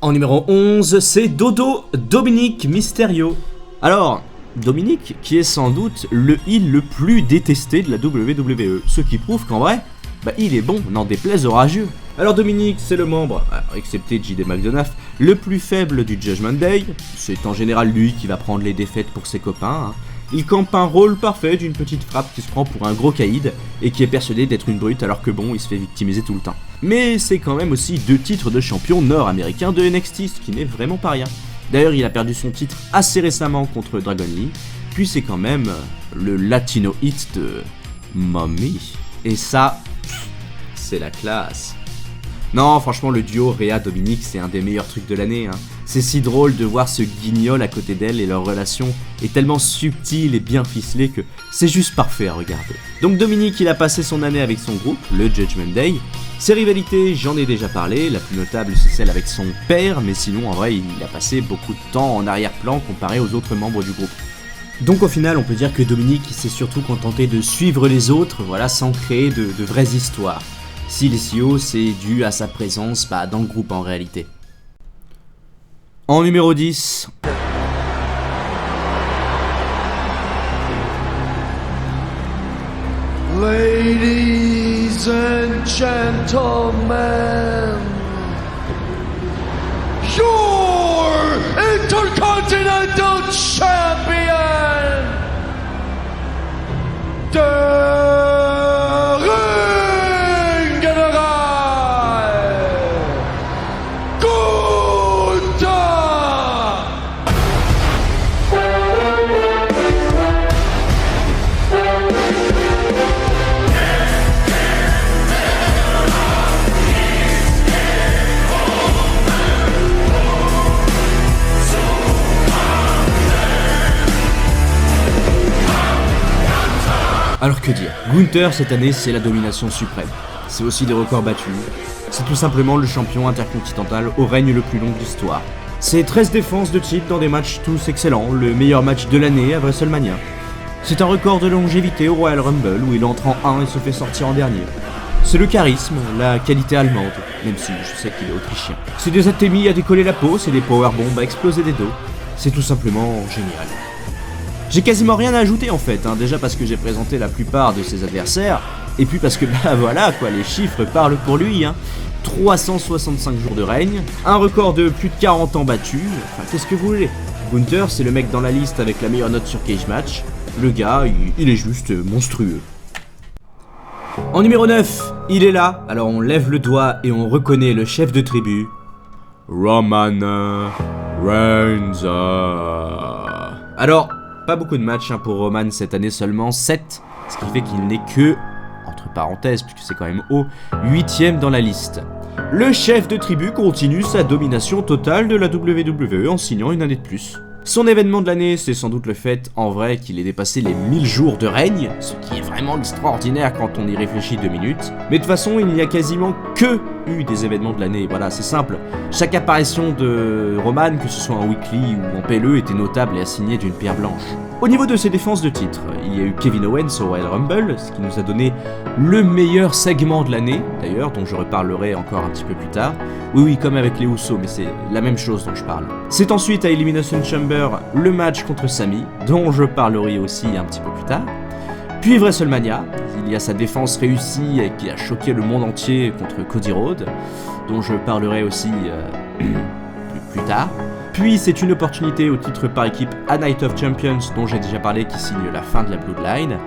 En numéro 11, c'est Dominic Mysterio. Alors, Dominic, qui est sans doute le heel le plus détesté de la WWE, ce qui prouve qu'en vrai, il est bon, n'en déplaise aux rageux. Alors Dominic, c'est le membre, excepté JD McDonough, le plus faible du Judgment Day. C'est en général lui qui va prendre les défaites pour ses copains. Il campe un rôle parfait d'une petite frappe qui se prend pour un gros caïd et qui est persuadé d'être une brute alors que il se fait victimiser tout le temps. Mais c'est quand même aussi 2 titres de champion nord-américain de NXT, ce qui n'est vraiment pas rien. D'ailleurs, il a perdu son titre assez récemment contre Dragon Lee, puis c'est quand même le Latino hit de Mommy. Et ça, c'est la classe. Non, franchement, le duo Rhea-Dominic, c'est un des meilleurs trucs de l'année. C'est si drôle de voir ce guignol à côté d'elle et leur relation est tellement subtile et bien ficelée que c'est juste parfait à regarder. Donc Dominic, il a passé son année avec son groupe, le Judgment Day. Ses rivalités, j'en ai déjà parlé, la plus notable c'est celle avec son père, mais sinon en vrai, il a passé beaucoup de temps en arrière-plan comparé aux autres membres du groupe. Donc au final, on peut dire que Dominic s'est surtout contenté de suivre les autres, sans créer de vraies histoires. S'il est si haut, c'est dû à sa présence dans le groupe en réalité. En numéro 10... Ladies Ladies and gentlemen, your Intercontinental Champion, the Ring General, Gunther. Alors que dire, Gunther cette année c'est la domination suprême, c'est aussi des records battus, c'est tout simplement le champion intercontinental au règne le plus long de l'histoire. C'est 13 défenses de titre dans des matchs tous excellents, le meilleur match de l'année à WrestleMania. C'est un record de longévité au Royal Rumble où il entre en 1 et se fait sortir en dernier. C'est le charisme, la qualité allemande, même si je sais qu'il est autrichien. C'est des atémies à décoller la peau, c'est des powerbombs à exploser des dos. C'est tout simplement génial. J'ai quasiment rien à ajouter en fait, déjà parce que j'ai présenté la plupart de ses adversaires, et puis parce que bah voilà quoi, les chiffres parlent pour lui. 365 jours de règne, un record de plus de 40 ans battu, enfin qu'est-ce que vous voulez. Gunther c'est le mec dans la liste avec la meilleure note sur Cage Match, le gars il est juste monstrueux. En numéro 9, il est là, alors on lève le doigt et on reconnaît le chef de tribu, Roman Reigns. Alors, pas beaucoup de matchs pour Roman cette année, seulement 7, ce qui fait qu'il n'est que, entre parenthèses, puisque c'est quand même haut, 8ème dans la liste. Le chef de tribu continue sa domination totale de la WWE en signant une année de plus. Son événement de l'année, c'est sans doute le fait, en vrai, qu'il ait dépassé les 1000 jours de règne, ce qui est vraiment extraordinaire quand on y réfléchit 2 minutes. Mais de toute façon, il n'y a quasiment que eu des événements de l'année, voilà, c'est simple. Chaque apparition de Roman, que ce soit en weekly ou en PLE, était notable et assignée d'une pierre blanche. Au niveau de ses défenses de titre, il y a eu Kevin Owens au Royal Rumble, ce qui nous a donné le meilleur segment de l'année, d'ailleurs, dont je reparlerai encore un petit peu plus tard. Oui, comme avec les Usos, mais c'est la même chose dont je parle. C'est ensuite à Elimination Chamber le match contre Sami, dont je parlerai aussi un petit peu plus tard. Puis WrestleMania, il y a sa défense réussie et qui a choqué le monde entier contre Cody Rhodes, dont je parlerai aussi plus tard. Puis c'est une opportunité au titre par équipe à Night of Champions, dont j'ai déjà parlé, qui signe la fin de la Bloodline.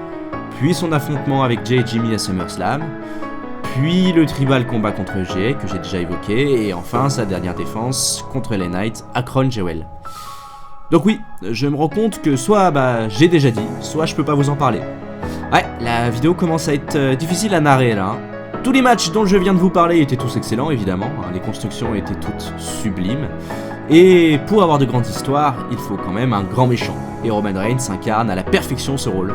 Puis son affrontement avec Jay et Jimmy à SummerSlam. Puis le tribal combat contre Jay, que j'ai déjà évoqué. Et enfin sa dernière défense contre LA Knight à Crown Jewel. Donc oui, je me rends compte que soit j'ai déjà dit, soit je peux pas vous en parler. Ouais, la vidéo commence à être difficile à narrer là. Tous les matchs dont je viens de vous parler étaient tous excellents évidemment, les constructions étaient toutes sublimes. Et pour avoir de grandes histoires, il faut quand même un grand méchant. Et Roman Reigns incarne à la perfection ce rôle.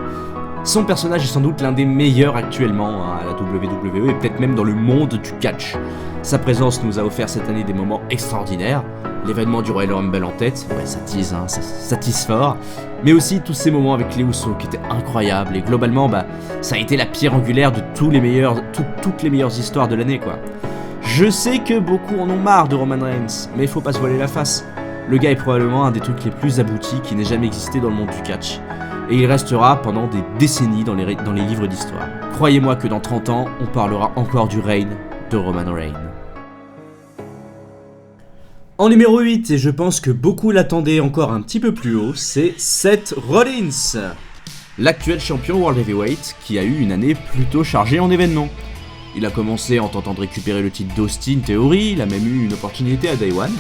Son personnage est sans doute l'un des meilleurs actuellement à la WWE et peut-être même dans le monde du catch. Sa présence nous a offert cette année des moments extraordinaires. L'événement du Royal Rumble en tête, ouais ça tease, ça tease fort. Mais aussi tous ces moments avec les Usos qui étaient incroyables. Et globalement, ça a été la pierre angulaire de toutes les meilleures histoires de l'année quoi. Je sais que beaucoup en ont marre de Roman Reigns, mais il faut pas se voiler la face. Le gars est probablement un des trucs les plus aboutis qui n'ait jamais existé dans le monde du catch. Et il restera pendant des décennies dans les livres d'histoire. Croyez-moi que dans 30 ans, on parlera encore du règne de Roman Reigns. En numéro 8, et je pense que beaucoup l'attendaient encore un petit peu plus haut, c'est Seth Rollins, l'actuel champion World Heavyweight qui a eu une année plutôt chargée en événements. Il a commencé en tentant de récupérer le titre d'Austin Theory, il a même eu une opportunité à Day One.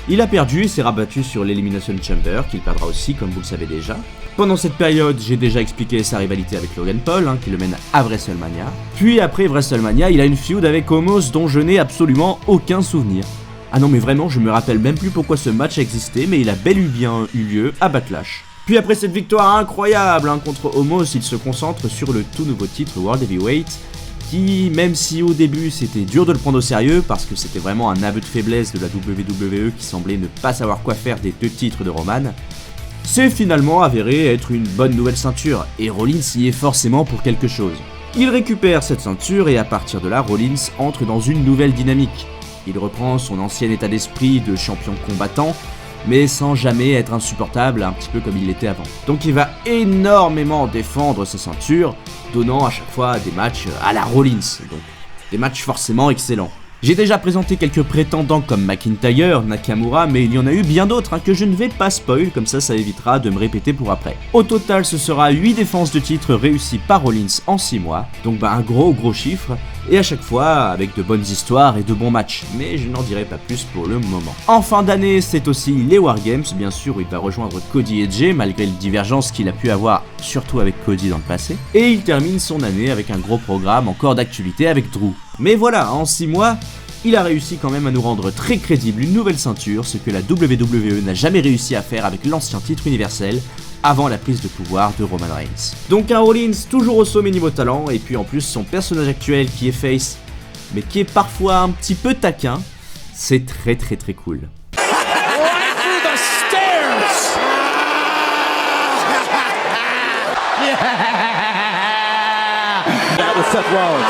Il a perdu et s'est rabattu sur l'Elimination Chamber, qu'il perdra aussi comme vous le savez déjà. Pendant cette période, j'ai déjà expliqué sa rivalité avec Logan Paul, qui le mène à WrestleMania. Puis après WrestleMania, il a une feud avec Omos dont je n'ai absolument aucun souvenir. Ah non mais vraiment, je me rappelle même plus pourquoi ce match existait, mais il a bel et bien eu lieu à Backlash. Puis après cette victoire incroyable contre Omos, il se concentre sur le tout nouveau titre World Heavyweight, qui, même si au début c'était dur de le prendre au sérieux, parce que c'était vraiment un aveu de faiblesse de la WWE qui semblait ne pas savoir quoi faire des 2 titres de Roman, c'est finalement avéré être une bonne nouvelle ceinture, et Rollins y est forcément pour quelque chose. Il récupère cette ceinture et à partir de là, Rollins entre dans une nouvelle dynamique. Il reprend son ancien état d'esprit de champion combattant, mais sans jamais être insupportable, un petit peu comme il l'était avant. Donc il va énormément défendre sa ceinture, donnant à chaque fois des matchs à la Rollins, donc des matchs forcément excellents. J'ai déjà présenté quelques prétendants comme McIntyre, Nakamura, mais il y en a eu bien d'autres que je ne vais pas spoil, comme ça évitera de me répéter pour après. Au total, ce sera 8 défenses de titre réussies par Rollins en 6 mois, donc un gros chiffre, et à chaque fois avec de bonnes histoires et de bons matchs, mais je n'en dirai pas plus pour le moment. En fin d'année, c'est aussi les Wargames, bien sûr, où il va rejoindre Cody et Jay, malgré les divergences qu'il a pu avoir, surtout avec Cody dans le passé, et il termine son année avec un gros programme encore d'actualité avec Drew. Mais voilà, en 6 mois, il a réussi quand même à nous rendre très crédible une nouvelle ceinture, ce que la WWE n'a jamais réussi à faire avec l'ancien titre universel, avant la prise de pouvoir de Roman Reigns. Donc un Rollins toujours au sommet niveau talent, et puis en plus son personnage actuel qui est face, mais qui est parfois un petit peu taquin, c'est très cool. That was Seth Rollins.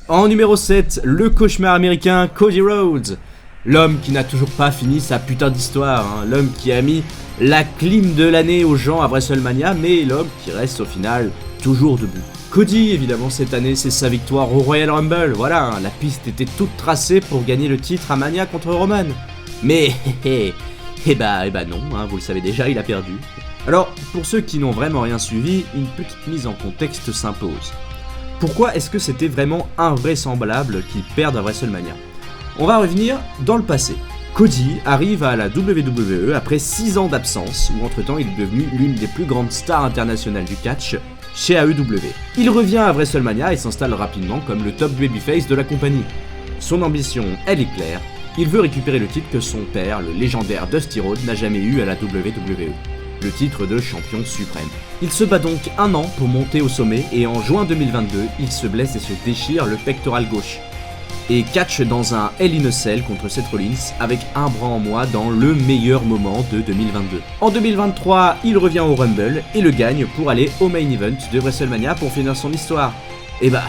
En numéro 7, le cauchemar américain Cody Rhodes. L'homme qui n'a toujours pas fini sa putain d'histoire, l'homme qui a mis la clim de l'année aux gens à WrestleMania, mais l'homme qui reste au final toujours debout. Cody, évidemment, cette année, c'est sa victoire au Royal Rumble. Voilà, la piste était toute tracée pour gagner le titre à Mania contre Roman. Mais, non, vous le savez déjà, il a perdu. Alors, pour ceux qui n'ont vraiment rien suivi, une petite mise en contexte s'impose. Pourquoi est-ce que c'était vraiment invraisemblable qu'il perde à WrestleMania ? On va revenir dans le passé. Cody arrive à la WWE après 6 ans d'absence, où entre-temps il est devenu l'une des plus grandes stars internationales du catch chez AEW. Il revient à WrestleMania et s'installe rapidement comme le top babyface de la compagnie. Son ambition, elle est claire, il veut récupérer le titre que son père, le légendaire Dusty Rhodes, n'a jamais eu à la WWE. Le titre de champion suprême. Il se bat donc 1 an pour monter au sommet et en juin 2022, il se blesse et se déchire le pectoral gauche. Et catch dans un Hell in a Cell contre Seth Rollins avec un bras en moins dans le meilleur moment de 2022. En 2023, il revient au Rumble et le gagne pour aller au main event de WrestleMania pour finir son histoire. Et bah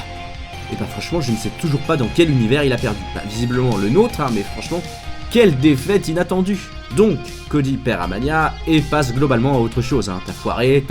franchement, je ne sais toujours pas dans quel univers il a perdu. Visiblement le nôtre, mais franchement, quelle défaite inattendue. Donc, Cody perd à Mania et passe globalement à autre chose. T'as foiré.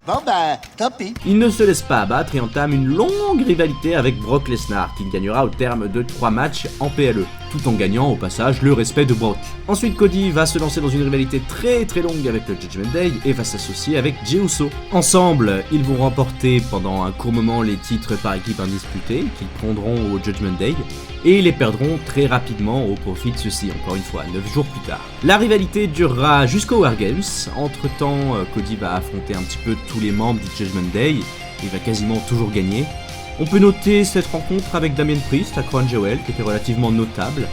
Bon bah, tant pis. Il ne se laisse pas abattre et entame une longue rivalité avec Brock Lesnar, qu'il gagnera au terme de 3 matchs en PLE, tout en gagnant au passage le respect de Brock. Ensuite, Cody va se lancer dans une rivalité très longue avec le Judgment Day et va s'associer avec Jey Uso. Ensemble, ils vont remporter pendant un court moment les titres par équipe indisputés, qu'ils prendront au Judgment Day, et les perdront très rapidement au profit de ceux-ci, encore une fois, 9 jours plus tard. La rivalité durera jusqu'au Wargames. Entre temps, Cody va affronter un petit peu tous les membres du Judgment Day, il va quasiment toujours gagner. On peut noter cette rencontre avec Damien Priest à Crown Jewel qui était relativement notable.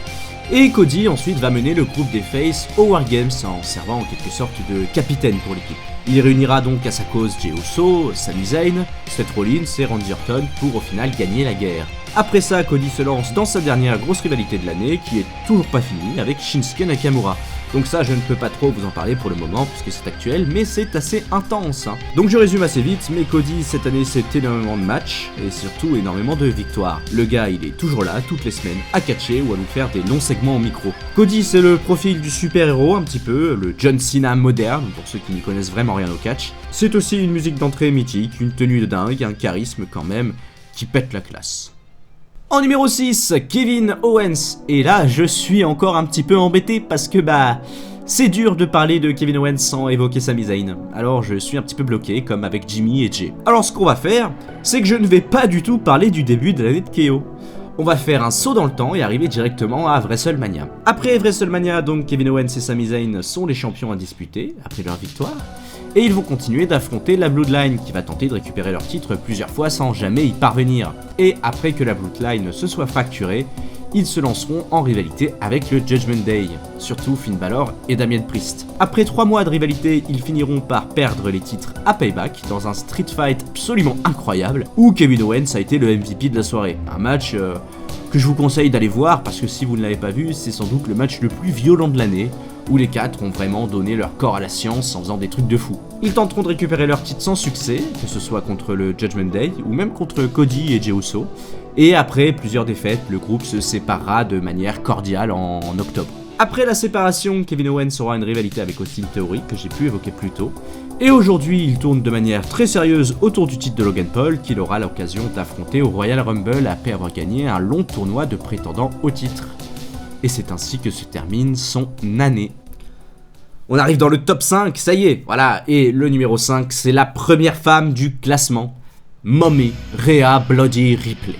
Et Cody ensuite va mener le groupe des Faces au Wargames en servant en quelque sorte de capitaine pour l'équipe. Il réunira donc à sa cause Jey Uso, Sami Zayn, Seth Rollins et Randy Orton pour au final gagner la guerre. Après ça, Cody se lance dans sa dernière grosse rivalité de l'année qui est toujours pas finie avec Shinsuke Nakamura. Donc ça, je ne peux pas trop vous en parler pour le moment puisque c'est actuel, mais c'est assez intense. Donc je résume assez vite, mais Cody cette année c'est énormément de matchs et surtout énormément de victoires. Le gars il est toujours là toutes les semaines à catcher ou à nous faire des longs segments au micro. Cody c'est le profil du super-héros un petit peu, le John Cena moderne pour ceux qui n'y connaissent vraiment rien au catch. C'est aussi une musique d'entrée mythique, une tenue de dingue, un charisme quand même qui pète la classe. En numéro 6, Kevin Owens. Et là, je suis encore un petit peu embêté parce que c'est dur de parler de Kevin Owens sans évoquer Sami Zayn. Alors je suis un petit peu bloqué comme avec Jimmy et Jay. Alors ce qu'on va faire, c'est que je ne vais pas du tout parler du début de l'année de KO. On va faire un saut dans le temps et arriver directement à WrestleMania. Après WrestleMania, donc Kevin Owens et Sami Zayn sont les champions indisputés après leur victoire. Et ils vont continuer d'affronter la Bloodline qui va tenter de récupérer leur titre plusieurs fois sans jamais y parvenir. Et après que la Bloodline se soit fracturée, ils se lanceront en rivalité avec le Judgment Day, surtout Finn Balor et Damien Priest. Après 3 mois de rivalité, ils finiront par perdre les titres à Payback dans un street fight absolument incroyable où Kevin Owens a été le MVP de la soirée. Un match que je vous conseille d'aller voir parce que si vous ne l'avez pas vu, c'est sans doute le match le plus violent de l'année. où les 4 ont vraiment donné leur corps à la science en faisant des trucs de fou. Ils tenteront de récupérer leur titre sans succès, que ce soit contre le Judgment Day ou même contre Cody et Jey Uso, et après plusieurs défaites, le groupe se séparera de manière cordiale en octobre. Après la séparation, Kevin Owens aura une rivalité avec Austin Theory, que j'ai pu évoquer plus tôt, et aujourd'hui il tourne de manière très sérieuse autour du titre de Logan Paul, qu'il aura l'occasion d'affronter au Royal Rumble après avoir gagné un long tournoi de prétendants au titre. Et c'est ainsi que se termine son année. On arrive dans le top 5, ça y est, voilà, et le numéro 5, c'est la première femme du classement, Mommy Rhea Bloody Ripley.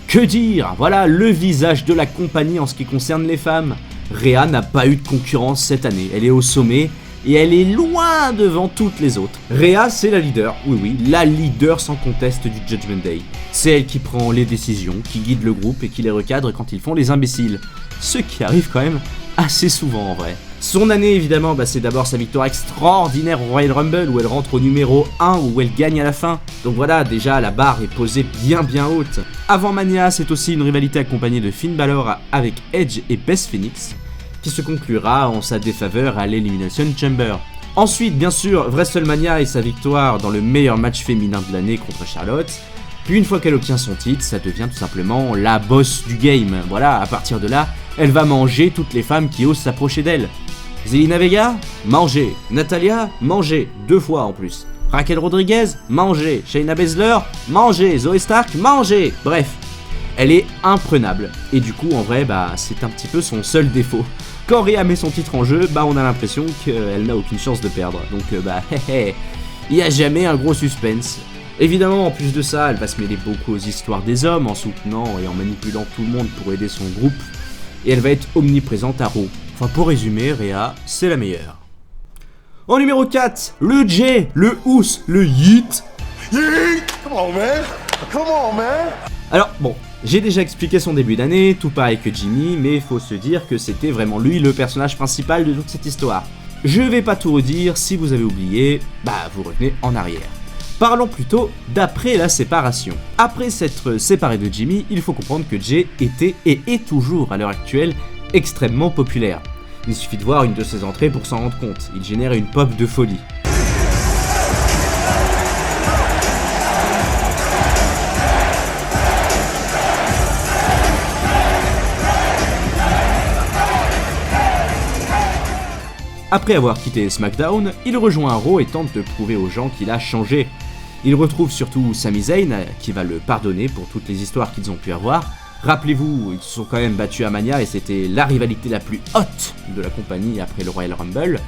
Que dire, voilà le visage de la compagnie en ce qui concerne les femmes. Rhea n'a pas eu de concurrence cette année, elle est au sommet et elle est loin devant toutes les autres. Rhea, c'est la leader, oui, la leader sans conteste du Judgment Day. C'est elle qui prend les décisions, qui guide le groupe et qui les recadre quand ils font les imbéciles. Ce qui arrive quand même assez souvent en vrai. Son année évidemment, c'est d'abord sa victoire extraordinaire au Royal Rumble où elle rentre au numéro 1 où elle gagne à la fin. Donc voilà, déjà la barre est posée bien haute. Avant Mania, c'est aussi une rivalité accompagnée de Finn Balor avec Edge et Beth Phoenix qui se conclura en sa défaveur à l'Elimination Chamber. Ensuite, bien sûr, WrestleMania et sa victoire dans le meilleur match féminin de l'année contre Charlotte. Puis une fois qu'elle obtient son titre, ça devient tout simplement la boss du game. Voilà, à partir de là, elle va manger toutes les femmes qui osent s'approcher d'elle. Zelina Vega, manger. Natalia, manger. 2 fois en plus. Raquel Rodriguez, manger. Shayna Baszler, manger. Zoe Stark, manger. Bref, elle est imprenable. Et du coup, en vrai, c'est un petit peu son seul défaut. Quand Rhea met son titre en jeu, on a l'impression qu'elle n'a aucune chance de perdre. Donc, il n'y a jamais un gros suspense. Évidemment, en plus de ça, elle va se mêler beaucoup aux histoires des hommes en soutenant et en manipulant tout le monde pour aider son groupe. Et elle va être omniprésente à Raw. Enfin, pour résumer, Rhea, c'est la meilleure. En numéro 4, le Jey, le Uso, le Yeet. Yeet! Come on, man! Come on, man! Alors, bon, j'ai déjà expliqué son début d'année, tout pareil que Jimmy, mais il faut se dire que c'était vraiment lui le personnage principal de toute cette histoire. Je vais pas tout redire, si vous avez oublié, vous revenez en arrière. Parlons plutôt d'après la séparation. Après s'être séparé de Jimmy, il faut comprendre que Jey était et est toujours à l'heure actuelle extrêmement populaire. Il suffit de voir une de ses entrées pour s'en rendre compte, il génère une pop de folie. Après avoir quitté SmackDown, il rejoint Raw et tente de prouver aux gens qu'il a changé. Il retrouve surtout Sami Zayn, qui va le pardonner pour toutes les histoires qu'ils ont pu avoir. Rappelez-vous, ils se sont quand même battus à Mania et c'était la rivalité la plus haute de la compagnie après le Royal Rumble.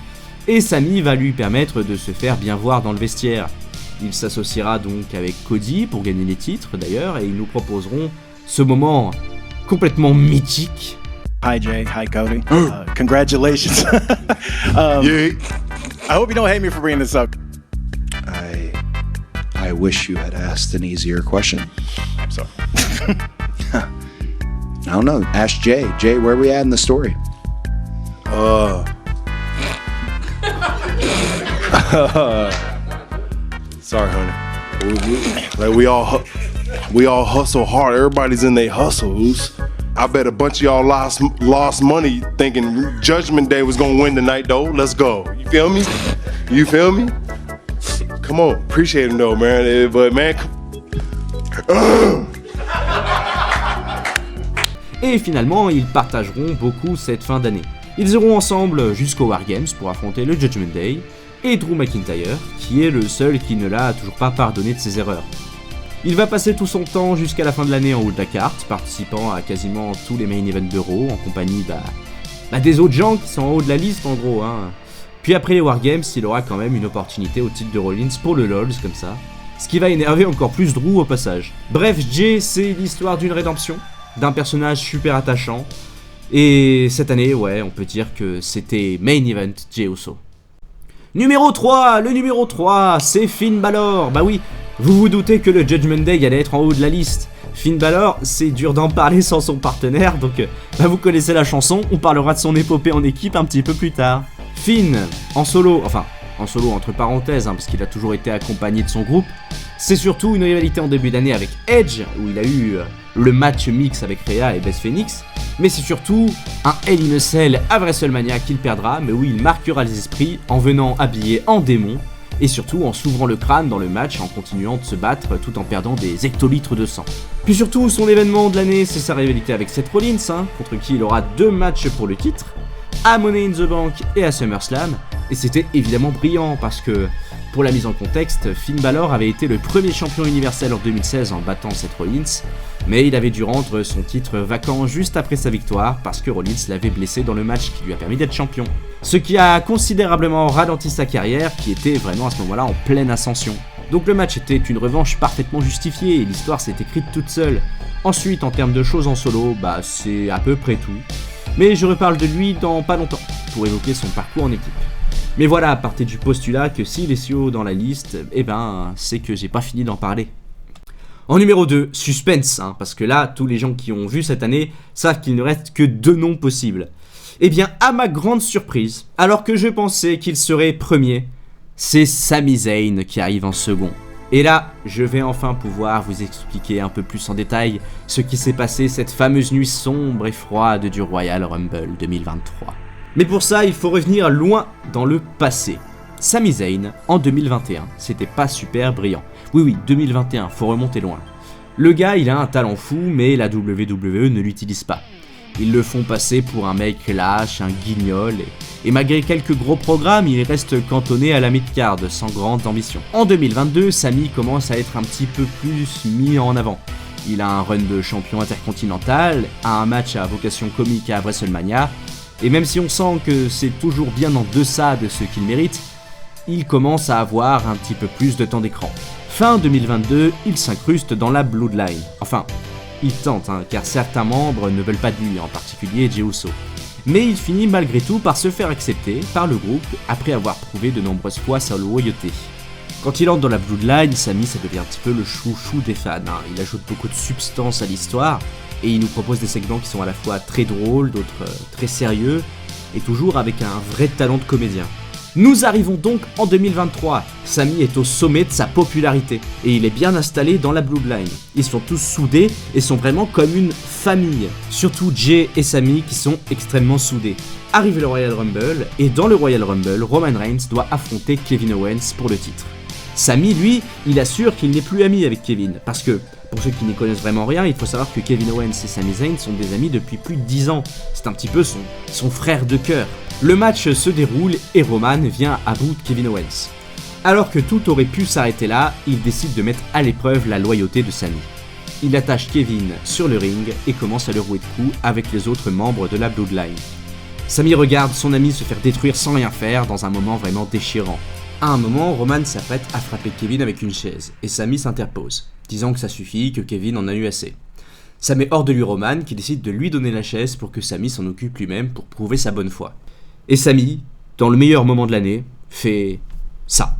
Et Sami va lui permettre de se faire bien voir dans le vestiaire. Il s'associera donc avec Cody pour gagner les titres d'ailleurs, et ils nous proposeront ce moment complètement mythique. Hi Jay, hi Cody. Congratulations. Yeah. I hope you don't hate me for bringing this up. I wish you had asked an easier question. I'm sorry. I don't know. Ask Jay. Jay, where are we at in the story? Sorry, honey. We all hustle hard. Everybody's in their hustles. I bet a bunch of y'all lost money thinking Judgment Day was gonna win tonight, though. Let's go. You feel me? You feel me? Come on, appreciate him though, man. But man. Et finalement, ils partageront beaucoup cette fin d'année. Ils iront ensemble jusqu'au War Games pour affronter le Judgment Day et Drew McIntyre, qui est le seul qui ne l'a toujours pas pardonné de ses erreurs. Il va passer tout son temps jusqu'à la fin de l'année en haut de la carte, participant à quasiment tous les main events de Raw, en compagnie des autres gens qui sont en haut de la liste en gros. Puis après les War Games, il aura quand même une opportunité au titre de Rollins pour le LOLs comme ça, ce qui va énerver encore plus Drew au passage. Bref, Jey, c'est l'histoire d'une rédemption, d'un personnage super attachant, et cette année, ouais, on peut dire que c'était main event Jey Uso. Numéro 3, le numéro 3, c'est Finn Balor. Bah oui, vous vous doutez que le Judgment Day allait être en haut de la liste. Finn Balor, c'est dur d'en parler sans son partenaire, donc vous connaissez la chanson, on parlera de son épopée en équipe un petit peu plus tard. Finn, en solo entre parenthèses, parce qu'il a toujours été accompagné de son groupe, c'est surtout une rivalité en début d'année avec Edge, où il a eu le match mix avec Rhea et Beth Phoenix, Mais c'est surtout un Hell in a Cell à WrestleMania qu'il perdra, mais où il marquera les esprits en venant habillé en démon, et surtout en s'ouvrant le crâne dans le match en continuant de se battre tout en perdant des hectolitres de sang. Puis surtout, son événement de l'année, c'est sa rivalité avec Seth Rollins, contre qui il aura 2 matchs pour le titre, à Money in the Bank et à SummerSlam, et c'était évidemment brillant parce que, pour la mise en contexte, Finn Balor avait été le premier champion universel en 2016 en battant Seth Rollins, mais il avait dû rendre son titre vacant juste après sa victoire parce que Rollins l'avait blessé dans le match qui lui a permis d'être champion. Ce qui a considérablement ralenti sa carrière qui était vraiment à ce moment-là en pleine ascension. Donc le match était une revanche parfaitement justifiée et l'histoire s'est écrite toute seule. Ensuite, en termes de choses en solo, c'est à peu près tout. Mais je reparle de lui dans pas longtemps pour évoquer son parcours en équipe. Mais voilà, partez du postulat que s'il est si haut dans la liste, c'est que j'ai pas fini d'en parler. En numéro 2, suspense, parce que là, tous les gens qui ont vu cette année savent qu'il ne reste que 2 noms possibles. À ma grande surprise, alors que je pensais qu'il serait premier, c'est Sami Zayn qui arrive en second. Et là, je vais enfin pouvoir vous expliquer un peu plus en détail ce qui s'est passé cette fameuse nuit sombre et froide du Royal Rumble 2023. Mais pour ça, il faut revenir loin dans le passé. Sami Zayn, en 2021, c'était pas super brillant. Oui, 2021, faut remonter loin. Le gars, il a un talent fou, mais la WWE ne l'utilise pas. Ils le font passer pour un mec lâche, un guignol, et malgré quelques gros programmes, il reste cantonné à la mid-card, sans grande ambition. En 2022, Sami commence à être un petit peu plus mis en avant. Il a un run de champion intercontinental, a un match à vocation comique à WrestleMania, et même si on sent que c'est toujours bien en deçà de ce qu'il mérite, il commence à avoir un petit peu plus de temps d'écran. Fin 2022, il s'incruste dans la Bloodline. Enfin, il tente, car certains membres ne veulent pas de lui, en particulier Jey Uso. Mais il finit malgré tout par se faire accepter par le groupe après avoir prouvé de nombreuses fois sa loyauté. Quand il entre dans la Bloodline, Sami, ça devient un petit peu le chouchou des fans. Il ajoute beaucoup de substance à l'histoire et il nous propose des segments qui sont à la fois très drôles, d'autres très sérieux et toujours avec un vrai talent de comédien. Nous arrivons donc en 2023, Sami est au sommet de sa popularité et il est bien installé dans la Bloodline. Ils sont tous soudés et sont vraiment comme une famille, surtout Jey et Sami qui sont extrêmement soudés. Arrive le Royal Rumble et dans le Royal Rumble, Roman Reigns doit affronter Kevin Owens pour le titre. Sami, lui, il assure qu'il n'est plus ami avec Kevin parce que, pour ceux qui n'y connaissent vraiment rien, il faut savoir que Kevin Owens et Sami Zayn sont des amis depuis plus de 10 ans. C'est un petit peu son frère de cœur. Le match se déroule et Roman vient à bout de Kevin Owens. Alors que tout aurait pu s'arrêter là, il décide de mettre à l'épreuve la loyauté de Sami. Il attache Kevin sur le ring et commence à le rouer de coups avec les autres membres de la Bloodline. Sami regarde son ami se faire détruire sans rien faire dans un moment vraiment déchirant. À un moment, Roman s'apprête à frapper Kevin avec une chaise, et Sami s'interpose, disant que ça suffit, que Kevin en a eu assez. Ça met hors de lui Roman, qui décide de lui donner la chaise pour que Sami s'en occupe lui-même pour prouver sa bonne foi. Et Sami, dans le meilleur moment de l'année, fait ça.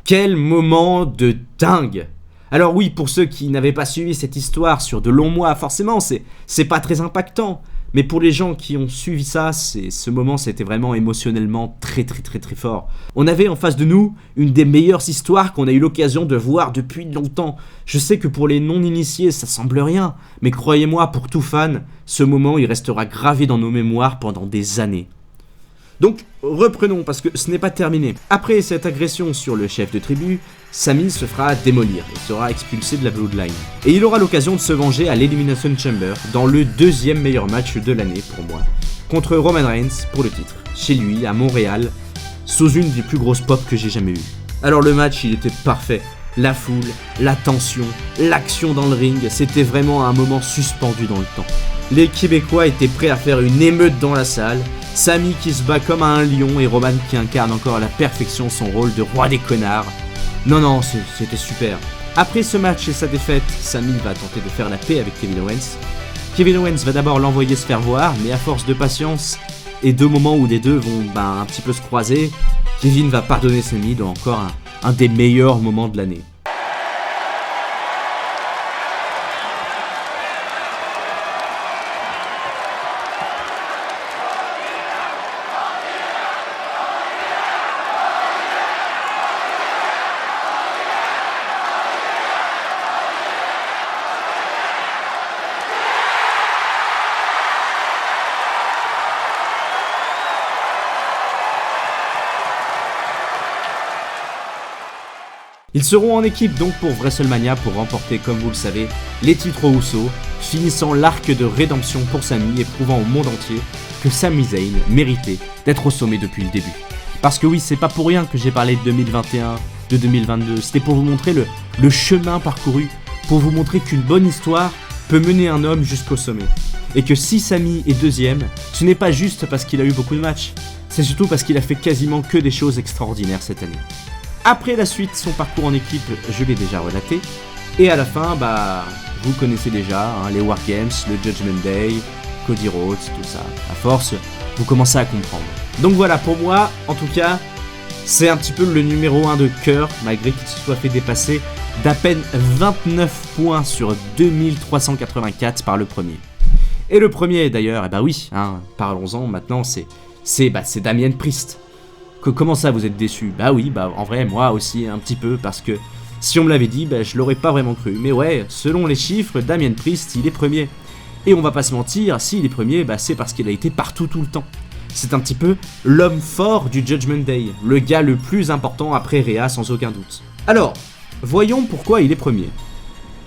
Quel moment de dingue! Alors oui, pour ceux qui n'avaient pas suivi cette histoire sur de longs mois, forcément, c'est pas très impactant. Mais pour les gens qui ont suivi ça, ce moment, c'était vraiment émotionnellement très fort. On avait en face de nous une des meilleures histoires qu'on a eu l'occasion de voir depuis longtemps. Je sais que pour les non-initiés, ça semble rien, mais croyez-moi, pour tout fan, ce moment, il restera gravé dans nos mémoires pendant des années. Donc, reprenons, parce que ce n'est pas terminé. Après cette agression sur le chef de tribu, Sami se fera démolir et sera expulsé de la Bloodline. Et il aura l'occasion de se venger à l'Elimination Chamber dans le deuxième meilleur match de l'année pour moi, contre Roman Reigns pour le titre, chez lui à Montréal, sous une des plus grosses pop que j'ai jamais eues. Alors le match il était parfait, la foule, la tension, l'action dans le ring, c'était vraiment un moment suspendu dans le temps. Les Québécois étaient prêts à faire une émeute dans la salle, Sami qui se bat comme un lion et Roman qui incarne encore à la perfection son rôle de roi des connards. Non, c'était super. Après ce match et sa défaite, Sami va tenter de faire la paix avec Kevin Owens. Kevin Owens va d'abord l'envoyer se faire voir, mais à force de patience et de moments où les deux vont un petit peu se croiser, Kevin va pardonner Sami dans encore un des meilleurs moments de l'année. Ils seront en équipe donc pour WrestleMania pour remporter, comme vous le savez, les titres aux Usos, finissant l'arc de rédemption pour Sami et prouvant au monde entier que Sami Zayn méritait d'être au sommet depuis le début. Parce que oui, c'est pas pour rien que j'ai parlé de 2021, de 2022, c'était pour vous montrer le chemin parcouru, pour vous montrer qu'une bonne histoire peut mener un homme jusqu'au sommet. Et que si Sami est deuxième, ce n'est pas juste parce qu'il a eu beaucoup de matchs, c'est surtout parce qu'il a fait quasiment que des choses extraordinaires cette année. Après la suite, son parcours en équipe, je l'ai déjà relaté. Et à la fin, vous connaissez déjà, les Wargames, le Judgment Day, Cody Rhodes, tout ça. À force, vous commencez à comprendre. Donc voilà, pour moi, en tout cas, c'est un petit peu le numéro 1 de cœur, malgré qu'il se soit fait dépasser d'à peine 29 points sur 2384 par le premier. Et le premier, d'ailleurs, parlons-en maintenant, c'est Damien Priest. Comment ça vous êtes déçus? Oui, en vrai moi aussi un petit peu, parce que si on me l'avait dit, je l'aurais pas vraiment cru. Mais ouais, selon les chiffres, Damien Priest il est premier. Et on va pas se mentir, s'il est premier, c'est parce qu'il a été partout tout le temps. C'est un petit peu l'homme fort du Judgment Day, le gars le plus important après Rhea sans aucun doute. Alors, voyons pourquoi il est premier.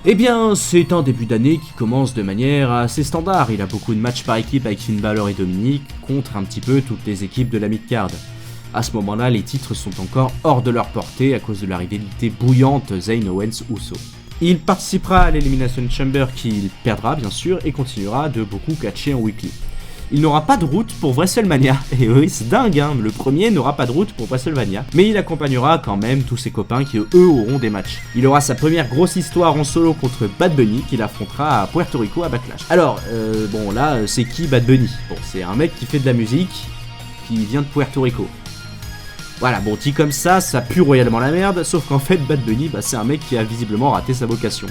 Eh bien, c'est un début d'année qui commence de manière assez standard. Il a beaucoup de matchs par équipe avec Finn Balor et Dominic, contre un petit peu toutes les équipes de la mid-card. À ce moment-là, les titres sont encore hors de leur portée à cause de la rivalité bouillante Zayn Owens-Uso. Il participera à l'Elimination Chamber qu'il perdra bien sûr et continuera de beaucoup catcher en weekly. Il n'aura pas de route pour WrestleMania, et oui c'est dingue le premier n'aura pas de route pour WrestleMania, mais il accompagnera quand même tous ses copains qui eux auront des matchs. Il aura sa première grosse histoire en solo contre Bad Bunny qu'il affrontera à Puerto Rico à Backlash. Alors, c'est qui Bad Bunny? Bon, c'est un mec qui fait de la musique, qui vient de Puerto Rico. Voilà, dit comme ça pue royalement la merde, sauf qu'en fait Bad Bunny, c'est un mec qui a visiblement raté sa vocation.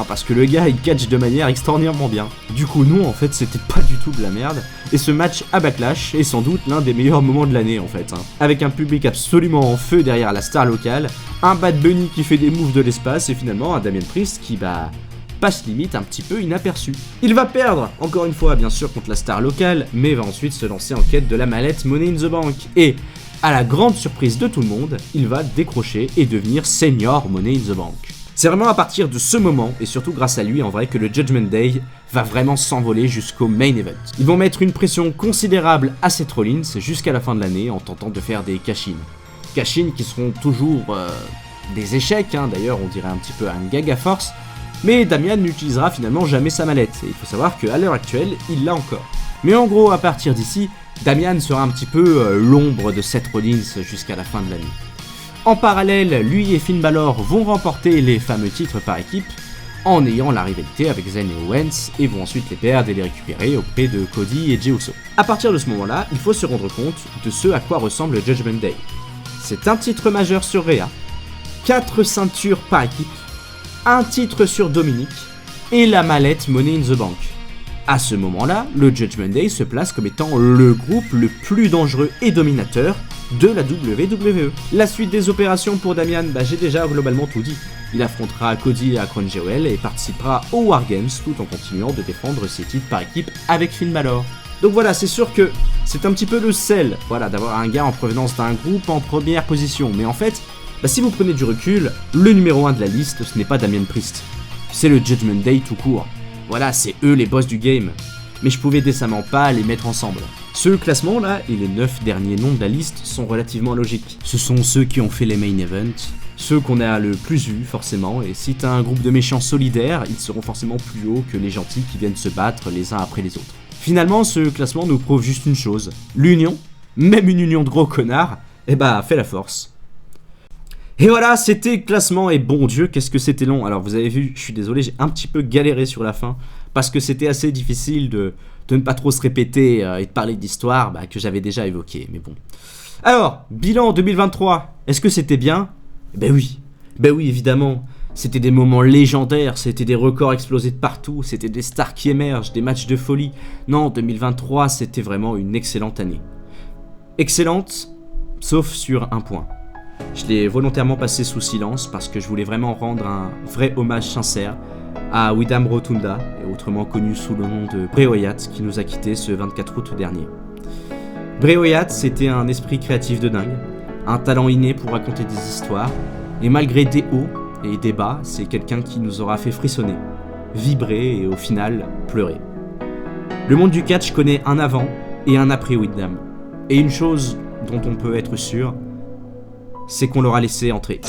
Parce que le gars il catch de manière extraordinairement bien. Du coup non, en fait c'était pas du tout de la merde, et ce match à Backlash est sans doute l'un des meilleurs moments de l'année en fait. Avec un public absolument en feu derrière la star locale, un Bad Bunny qui fait des moves de l'espace, et finalement un Damien Priest qui passe limite un petit peu inaperçu. Il va perdre, encore une fois bien sûr contre la star locale, mais va ensuite se lancer en quête de la mallette Money in the Bank, et à la grande surprise de tout le monde, il va décrocher et devenir senior Money in the Bank. C'est vraiment à partir de ce moment, et surtout grâce à lui en vrai, que le Judgment Day va vraiment s'envoler jusqu'au main event. Ils vont mettre une pression considérable à Seth Rollins jusqu'à la fin de l'année en tentant de faire des cash-in. Cash-in qui seront toujours des échecs, d'ailleurs on dirait un petit peu un gag à force, mais Damian n'utilisera finalement jamais sa mallette, et il faut savoir qu'à l'heure actuelle, il l'a encore. Mais en gros, à partir d'ici, Damian sera un petit peu l'ombre de Seth Rollins jusqu'à la fin de l'année. En parallèle, lui et Finn Balor vont remporter les fameux titres par équipe en ayant la rivalité avec Zayn et Owens et vont ensuite les perdre et les récupérer auprès de Cody et Jey Uso. A partir de ce moment-là, il faut se rendre compte de ce à quoi ressemble le Judgment Day. C'est un titre majeur sur Rhea, 4 ceintures par équipe, un titre sur Dominic et la mallette Money in the Bank. À ce moment-là, le Judgment Day se place comme étant le groupe le plus dangereux et dominateur de la WWE. La suite des opérations pour Damian, j'ai déjà globalement tout dit. Il affrontera Cody à Crown Jewel et participera aux Wargames tout en continuant de défendre ses titres par équipe avec Finn Balor. Donc voilà, c'est sûr que c'est un petit peu le sel, d'avoir un gars en provenance d'un groupe en première position, mais en fait, Bah si vous prenez du recul, le numéro 1 de la liste, ce n'est pas Damien Priest. C'est le Judgment Day tout court. Voilà, c'est eux les boss du game. Mais je pouvais décemment pas les mettre ensemble. Ce classement là et les 9 derniers noms de la liste sont relativement logiques. Ce sont ceux qui ont fait les main events, ceux qu'on a le plus vus forcément, et si t'as un groupe de méchants solidaires, ils seront forcément plus hauts que les gentils qui viennent se battre les uns après les autres. Finalement, ce classement nous prouve juste une chose, l'union, même une union de gros connards, fait la force. Et voilà, c'était le classement, et bon Dieu, qu'est-ce que c'était long. Alors vous avez vu, je suis désolé, j'ai un petit peu galéré sur la fin, parce que c'était assez difficile de ne pas trop se répéter et de parler d'histoire que j'avais déjà évoquée, mais bon. Alors, bilan 2023, est-ce que c'était bien ? Ben oui, évidemment. C'était des moments légendaires, c'était des records explosés de partout, c'était des stars qui émergent, des matchs de folie. Non, 2023, c'était vraiment une excellente année. Excellente, sauf sur un point. Je l'ai volontairement passé sous silence parce que je voulais vraiment rendre un vrai hommage sincère à Windham Rotunda, et autrement connu sous le nom de Bray Wyatt, qui nous a quittés ce 24 août dernier. Bray Wyatt, c'était un esprit créatif de dingue, un talent inné pour raconter des histoires, et malgré des hauts et des bas, c'est quelqu'un qui nous aura fait frissonner, vibrer et au final pleurer. Le monde du catch connaît un avant et un après Windham, et une chose dont on peut être sûr, c'est qu'on l'aura laissé entrer.